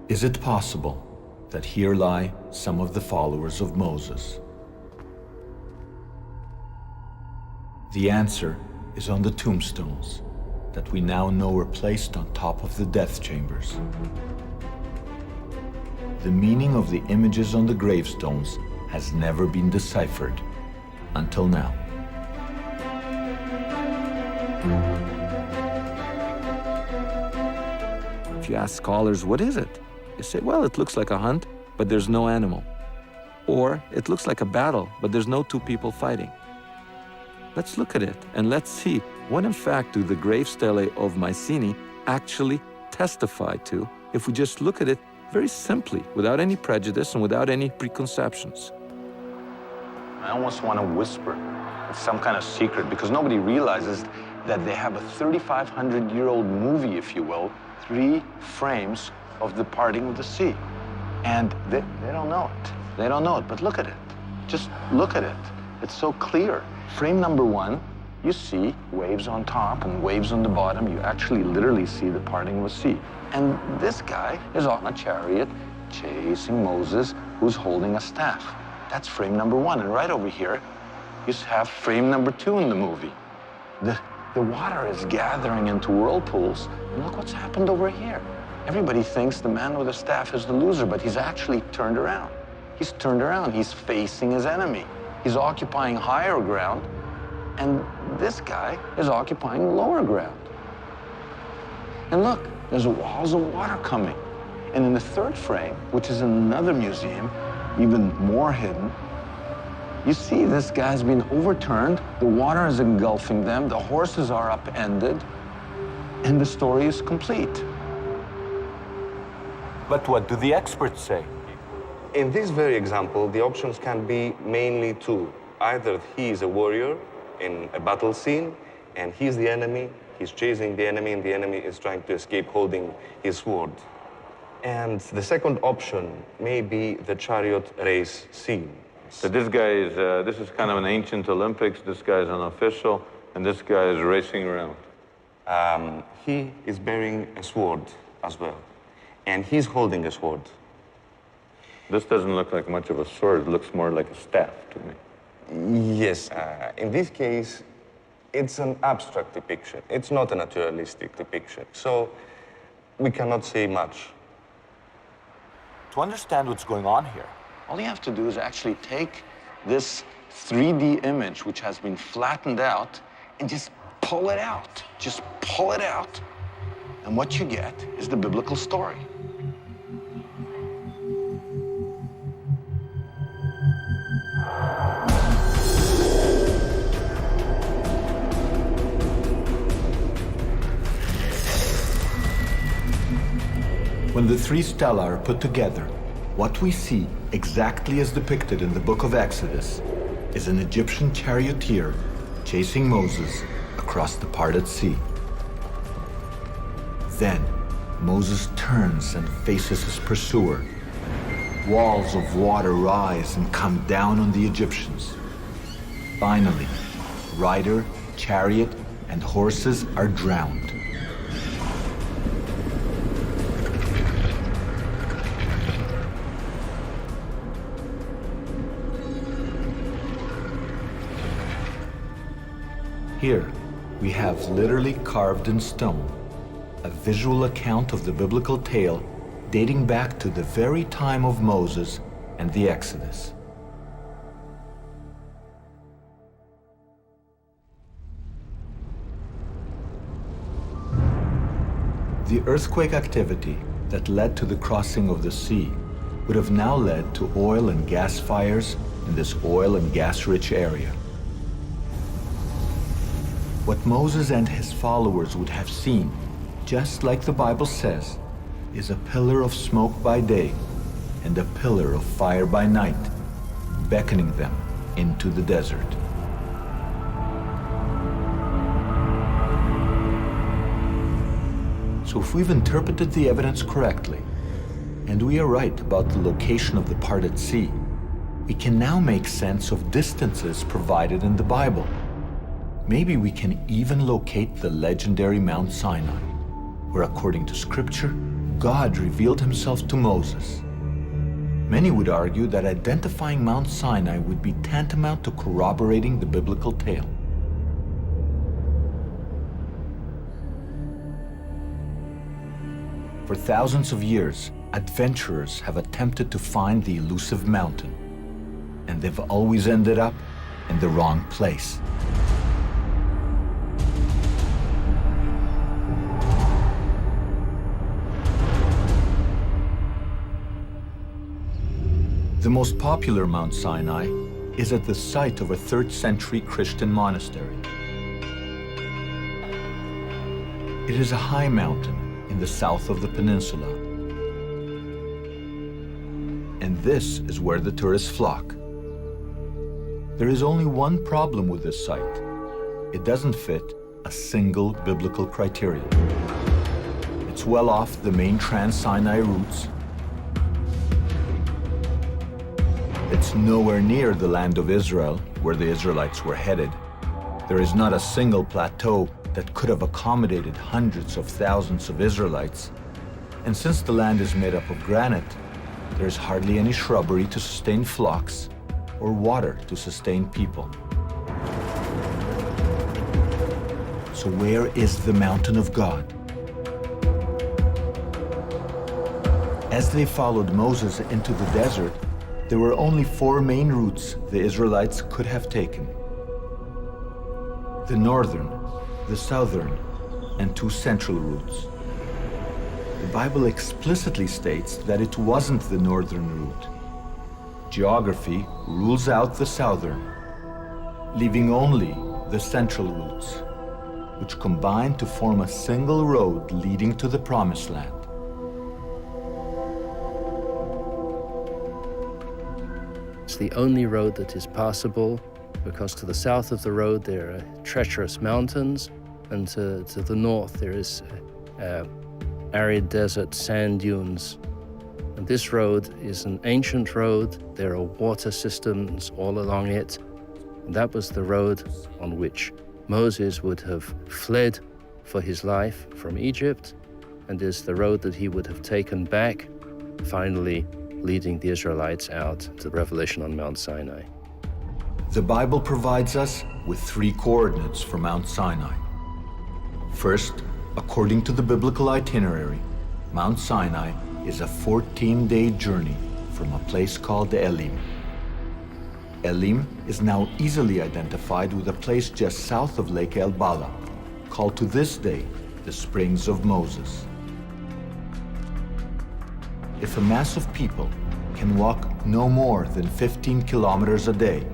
Is it possible that here lie some of the followers of Moses? The answer is on the tombstones that we now know were placed on top of the death chambers. The meaning of the images on the gravestones has never been deciphered until now. If you ask scholars, what is it? They say, well, it looks like a hunt, but there's no animal. Or it looks like a battle, but there's no two people fighting. Let's look at it and let's see what in fact do the grave stelae of Mycenae actually testify to if we just look at it very simply, without any prejudice and without any preconceptions. I almost want to whisper. It's some kind of secret because nobody realizes that they have a 3,500-year-old movie, if you will, 3 frames of the parting of the sea. And they don't know it. They don't know it, but look at it. Just look at it. It's so clear. Frame number 1, you see waves on top and waves on the bottom. You actually literally see the parting of the sea. And this guy is on a chariot chasing Moses, who's holding a staff. That's frame number 1. And right over here, you have frame number 2 in the movie. The water is gathering into whirlpools. And look what's happened over here. Everybody thinks the man with the staff is the loser, but he's actually turned around. He's turned around. He's facing his enemy. He's occupying higher ground, and this guy is occupying lower ground. And look, there's walls of water coming. And in the 3rd frame, which is in another museum, even more hidden, you see this guy's been overturned, the water is engulfing them, the horses are upended, and the story is complete. But what do the experts say? In this very example, the options can be mainly 2. Either he is a warrior in a battle scene, and he's the enemy, he's chasing the enemy, and the enemy is trying to escape holding his sword. And the second option may be the chariot race scene. So this guy is, this is kind of an ancient Olympics, this guy is an official, and this guy is racing around. He is bearing a sword as well, and he's holding a sword. This doesn't look like much of a sword. It looks more like a staff to me. Yes. In this case, it's an abstract depiction. It's not a naturalistic depiction. So we cannot say much. To understand what's going on here, all you have to do is actually take this 3D image, which has been flattened out, and just pull it out. Just pull it out. And what you get is the biblical story. When the three stelae are put together, what we see, exactly as depicted in the book of Exodus, is an Egyptian charioteer chasing Moses across the parted sea. Then, Moses turns and faces his pursuer. Walls of water rise and come down on the Egyptians. Finally, rider, chariot, and horses are drowned. Here, we have literally carved in stone a visual account of the biblical tale dating back to the very time of Moses and the Exodus. The earthquake activity that led to the crossing of the sea would have now led to oil and gas fires in this oil and gas-rich area. What Moses and his followers would have seen, just like the Bible says, is a pillar of smoke by day and a pillar of fire by night, beckoning them into the desert. So if we've interpreted the evidence correctly, and we are right about the location of the parted sea, we can now make sense of distances provided in the Bible. Maybe we can even locate the legendary Mount Sinai, where according to Scripture, God revealed himself to Moses. Many would argue that identifying Mount Sinai would be tantamount to corroborating the biblical tale. For thousands of years, adventurers have attempted to find the elusive mountain, and they've always ended up in the wrong place. The most popular Mount Sinai is at the site of a 3rd century Christian monastery. It is a high mountain in the south of the peninsula. And this is where the tourists flock. There is only one problem with this site. It doesn't fit a single biblical criterion. It's well off the main Trans-Sinai routes. It's nowhere near the land of Israel, where the Israelites were headed. There is not a single plateau that could have accommodated hundreds of thousands of Israelites. And since the land is made up of granite, there is hardly any shrubbery to sustain flocks or water to sustain people. So where is the mountain of God? As they followed Moses into the desert, there were only 4 main routes the Israelites could have taken: the northern, the southern, and 2 central routes. The Bible explicitly states that it wasn't the northern route. Geography rules out the southern, leaving only the central routes, which combine to form a single road leading to the Promised Land. It's the only road that is passable, because to the south of the road there are treacherous mountains, and to the north there is arid desert sand dunes. And this road is an ancient road. There are water systems all along it. And that was the road on which Moses would have fled for his life from Egypt, and is the road that he would have taken back, finally leading the Israelites out to the revelation on Mount Sinai. The Bible provides us with 3 coordinates for Mount Sinai. First, according to the biblical itinerary, Mount Sinai is a 14-day journey from a place called Elim. Elim is now easily identified with a place just south of Lake El Bala, called to this day the Springs of Moses. If a mass of people can walk no more than 15 kilometers a day,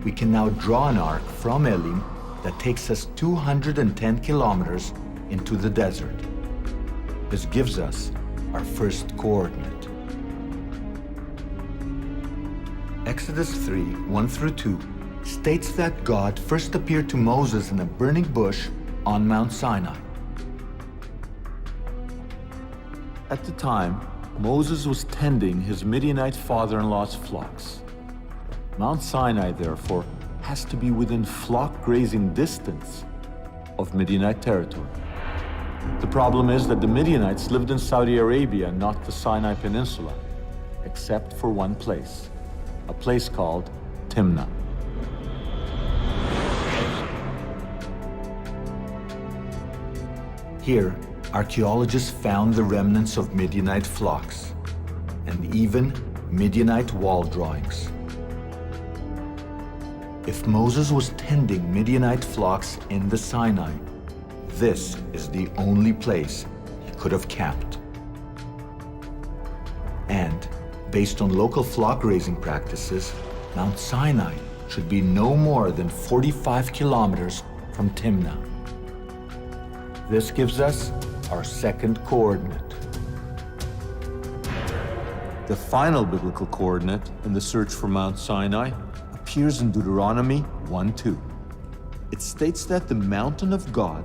we can now draw an arc from Elim that takes us 210 kilometers into the desert. This gives us our first coordinate. Exodus 3, 1 through 2 states that God first appeared to Moses in a burning bush on Mount Sinai. At the time, Moses was tending his Midianite father-in-law's flocks. Mount Sinai, therefore, has to be within flock grazing distance of Midianite territory. The problem is that the Midianites lived in Saudi Arabia, not the Sinai Peninsula, except for one place, a place called Timnah. Here, archaeologists found the remnants of Midianite flocks and even Midianite wall drawings. If Moses was tending Midianite flocks in the Sinai, this is the only place he could have camped. And based on local flock raising practices, Mount Sinai should be no more than 45 kilometers from Timnah. This gives us our second coordinate. The final biblical coordinate in the search for Mount Sinai appears in Deuteronomy 1:2. It states that the mountain of God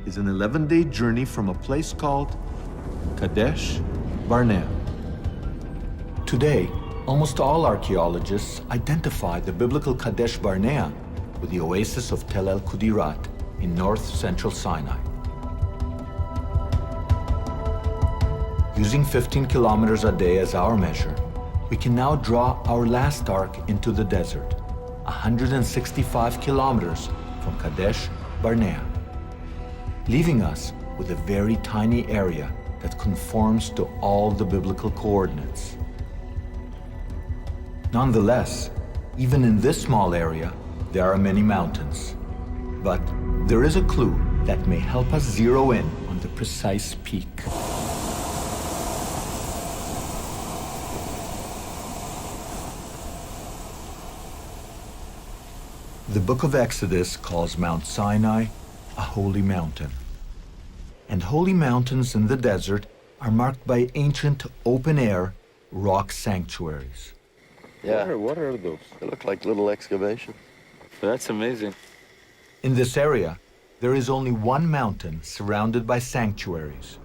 is an 11-day journey from a place called Kadesh Barnea. Today, almost all archaeologists identify the biblical Kadesh Barnea with the oasis of Tel El Kudirat in north-central Sinai. Using 15 kilometers a day as our measure, we can now draw our last arc into the desert, 165 kilometers from Kadesh Barnea, leaving us with a very tiny area that conforms to all the biblical coordinates. Nonetheless, even in this small area, there are many mountains. But there is a clue that may help us zero in on the precise peak. The book of Exodus calls Mount Sinai a holy mountain. And holy mountains in the desert are marked by ancient open-air rock sanctuaries. Yeah. What are those? They look like little excavations. That's amazing. In this area, there is only one mountain surrounded by sanctuaries.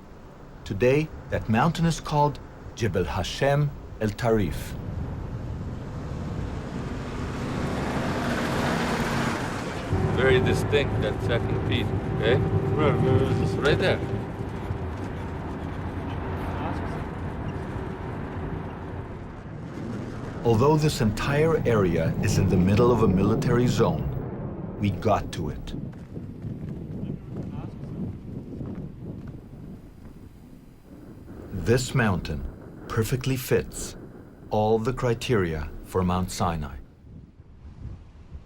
Today, that mountain is called Jebel Hashem El Tarif. Very distinct, that second piece, okay? Right there. Although this entire area is in the middle of a military zone, we got to it. This mountain perfectly fits all the criteria for Mount Sinai.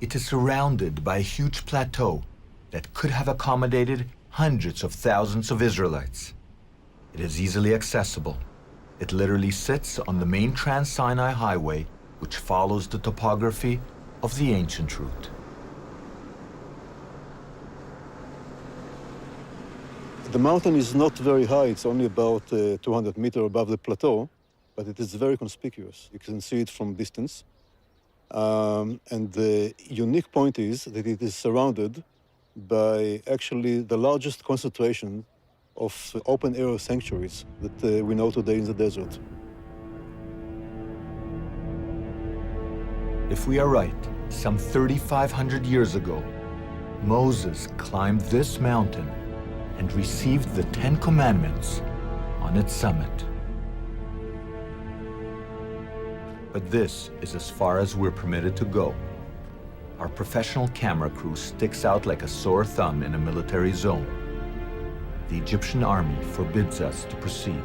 It is surrounded by a huge plateau that could have accommodated hundreds of thousands of Israelites. It is easily accessible. It literally sits on the main Trans-Sinai Highway, which follows the topography of the ancient route. The mountain is not very high. It's only about 200 meters above the plateau, but it is very conspicuous. You can see it from distance. And the unique point is that it is surrounded by actually the largest concentration of open-air sanctuaries that we know today in the desert. If we are right, some 3,500 years ago, Moses climbed this mountain and received the 10 Commandments on its summit. But this is as far as we're permitted to go. Our professional camera crew sticks out like a sore thumb in a military zone. The Egyptian army forbids us to proceed.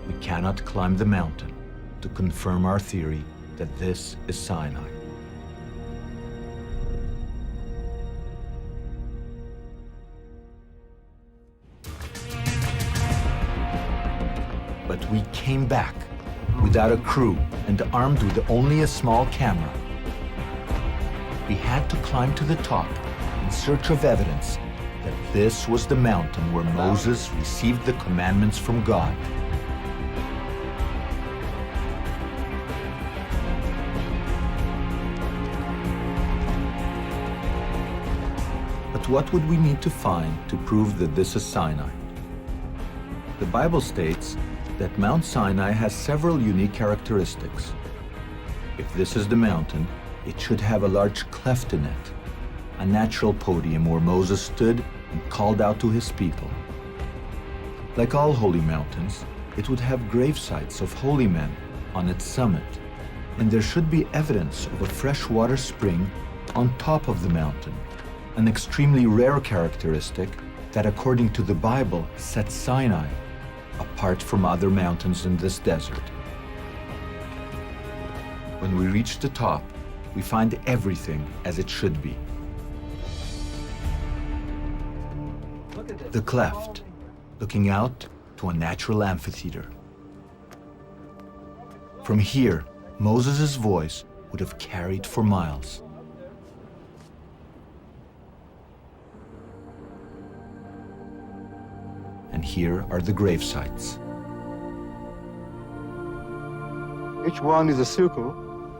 We cannot climb the mountain to confirm our theory that this is Sinai. But we came back without a crew and armed with only a small camera. We had to climb to the top in search of evidence that This was the mountain where Moses received the commandments from God. But what would we need to find to prove that this is Sinai? The Bible states that Mount Sinai has several unique characteristics. If this is the mountain, it should have a large cleft in it, a natural podium where Moses stood and called out to his people. Like all holy mountains, it would have grave sites of holy men on its summit, and there should be evidence of a freshwater spring on top of the mountain, an extremely rare characteristic that, according to the Bible, sets Sinai apart from other mountains in this desert. When we reach the top, we find everything as it should be. The cleft, looking out to a natural amphitheater. From here, Moses' voice would have carried for miles. And here are the grave sites. Each one is a circle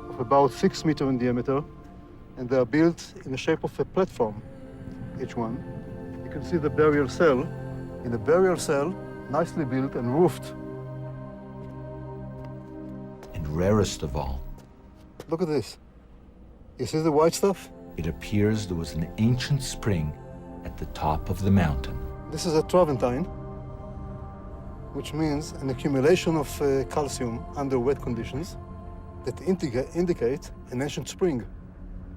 of about 6 meters in diameter, and they are built in the shape of a platform, each one. You can see the burial cell. In the burial cell, nicely built and roofed. And rarest of all, look at this. You see the white stuff? It appears there was an ancient spring at the top of the mountain. This is a Traventine, which means an accumulation of calcium under wet conditions that indicate an ancient spring.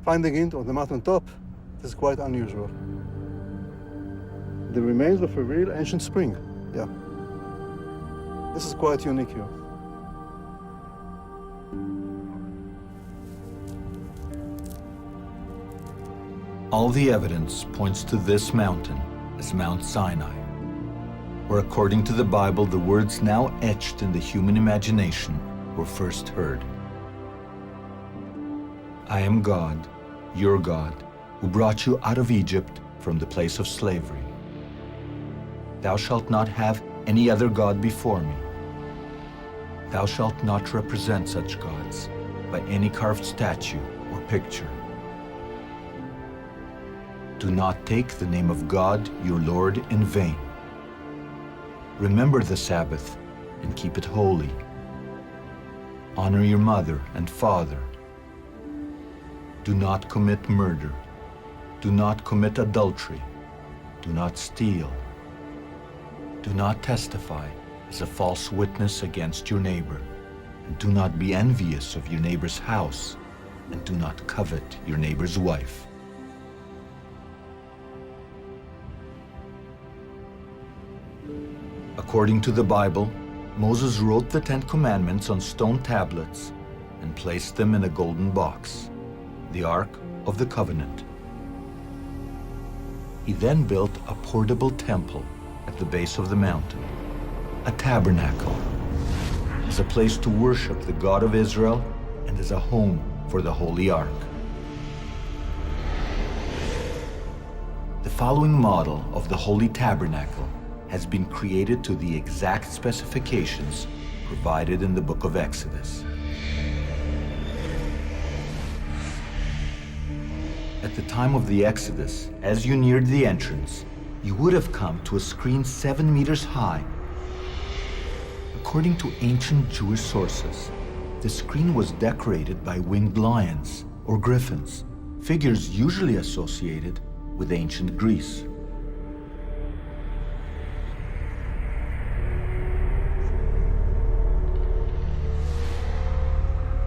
Finding it on the mountain top is quite unusual. The remains of a real ancient spring, yeah. This is quite unique here. All the evidence points to this mountain as Mount Sinai, where, according to the Bible, the words now etched in the human imagination were first heard. I am God, your God, who brought you out of Egypt from the place of slavery. Thou shalt not have any other God before me. Thou shalt not represent such gods by any carved statue or picture. Do not take the name of God, your Lord, in vain. Remember the Sabbath and keep it holy. Honor your mother and father. Do not commit murder. Do not commit adultery. Do not steal. Do not testify as a false witness against your neighbor. And do not be envious of your neighbor's house. And do not covet your neighbor's wife. According to the Bible, Moses wrote the Ten Commandments on stone tablets and placed them in a golden box, the Ark of the Covenant. He then built a portable temple at the base of the mountain, a tabernacle, as a place to worship the God of Israel and as a home for the Holy Ark. The following model of the Holy Tabernacle has been created to the exact specifications provided in the book of Exodus. At the time of the Exodus, as you neared the entrance, you would have come to a screen 7 meters high. According to ancient Jewish sources, the screen was decorated by winged lions or griffins, figures usually associated with ancient Greece.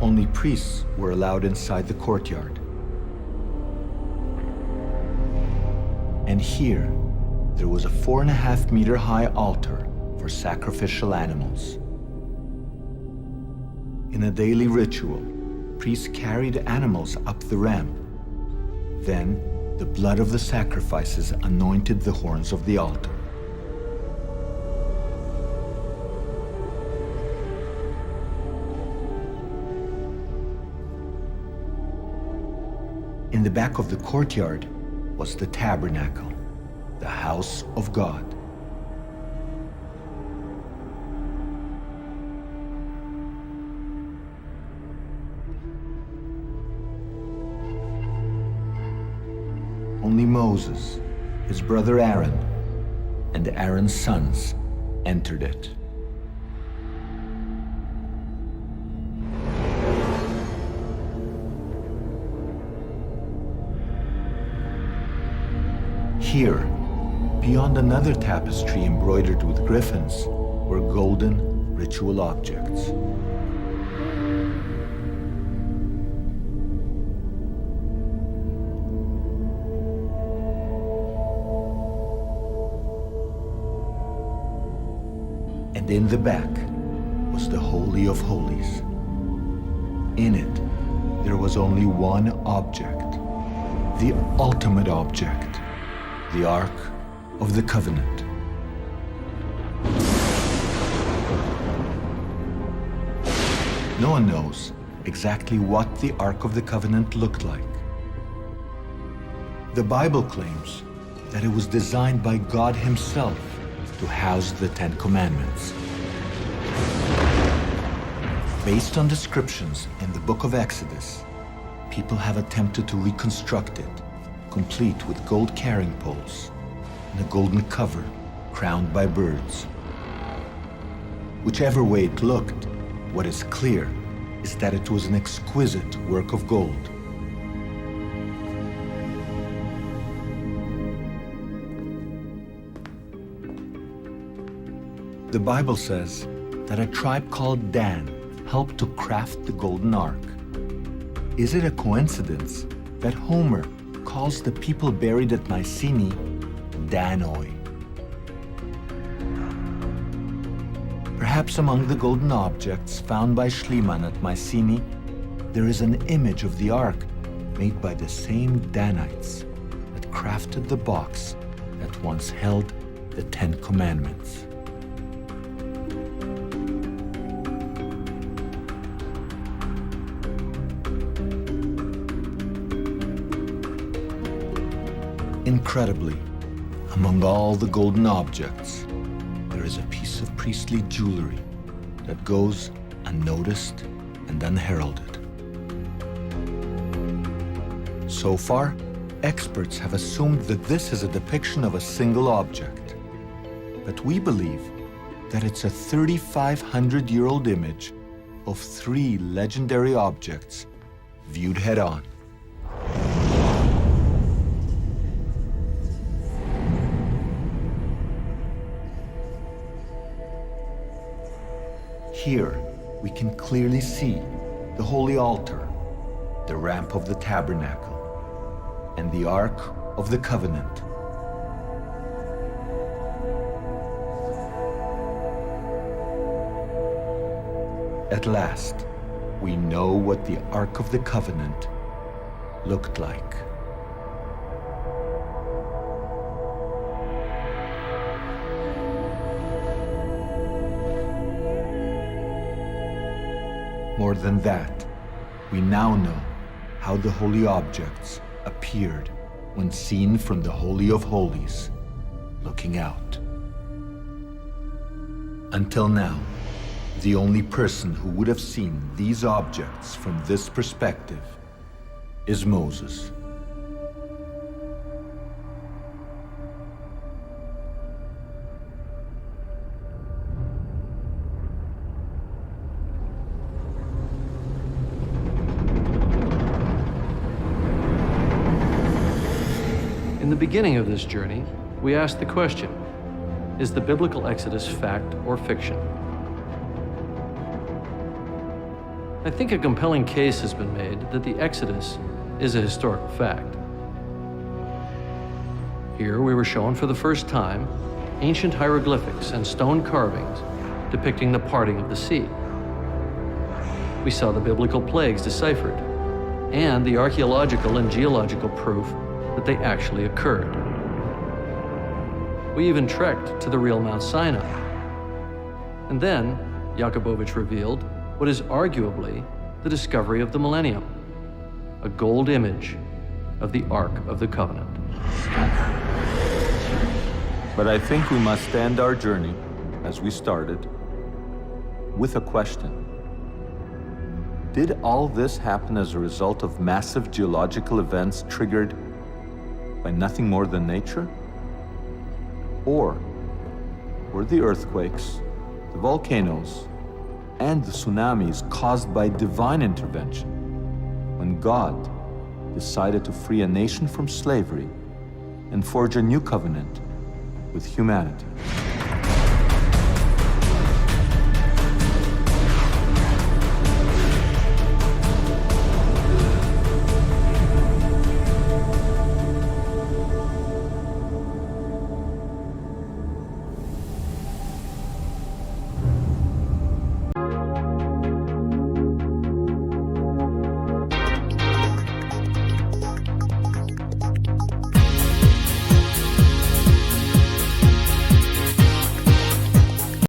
Only priests were allowed inside the courtyard. And here, there was a 4.5 meter high altar for sacrificial animals. In a daily ritual, priests carried animals up the ramp. Then, the blood of the sacrifices anointed the horns of the altar. In the back of the courtyard was the tabernacle, the house of God. Only Moses, his brother Aaron, and Aaron's sons entered it. Here, beyond another tapestry embroidered with griffins, were golden ritual objects. And in the back was the Holy of Holies. In it, there was only one object, the ultimate object, the Ark of the Covenant. No one knows exactly what the Ark of the Covenant looked like. The Bible claims that it was designed by God Himself to house the Ten Commandments. Based on descriptions in the book of Exodus, people have attempted to reconstruct it, complete with gold carrying poles and a golden cover crowned by birds. Whichever way it looked, what is clear is that it was an exquisite work of gold. The Bible says that a tribe called Dan helped to craft the golden ark. Is it a coincidence that Homer calls the people buried at Mycenae Danoi? Perhaps among the golden objects found by Schliemann at Mycenae, there is an image of the ark made by the same Danites that crafted the box that once held the Ten Commandments. Incredibly, among all the golden objects, there is a piece of priestly jewelry that goes unnoticed and unheralded. So far, experts have assumed that this is a depiction of a single object. But we believe that it's a 3,500-year-old image of three legendary objects viewed head-on. Here, we can clearly see the holy altar, the ramp of the tabernacle, and the Ark of the Covenant. At last, we know what the Ark of the Covenant looked like. More than that, we now know how the holy objects appeared when seen from the Holy of Holies, looking out. Until now, the only person who would have seen these objects from this perspective is Moses. In the beginning of this journey, we asked the question, is the biblical Exodus fact or fiction? I think a compelling case has been made that the Exodus is a historical fact. Here we were shown for the first time ancient hieroglyphics and stone carvings depicting the parting of the sea. We saw the biblical plagues deciphered and the archaeological and geological proof that they actually occurred. We even trekked to the real Mount Sinai. And then, Jakubowicz revealed what is arguably the discovery of the millennium, a gold image of the Ark of the Covenant. But I think we must end our journey, as we started, with a question. Did all this happen as a result of massive geological events triggered by nothing more than nature? Or were the earthquakes, the volcanoes, and the tsunamis caused by divine intervention when God decided to free a nation from slavery and forge a new covenant with humanity?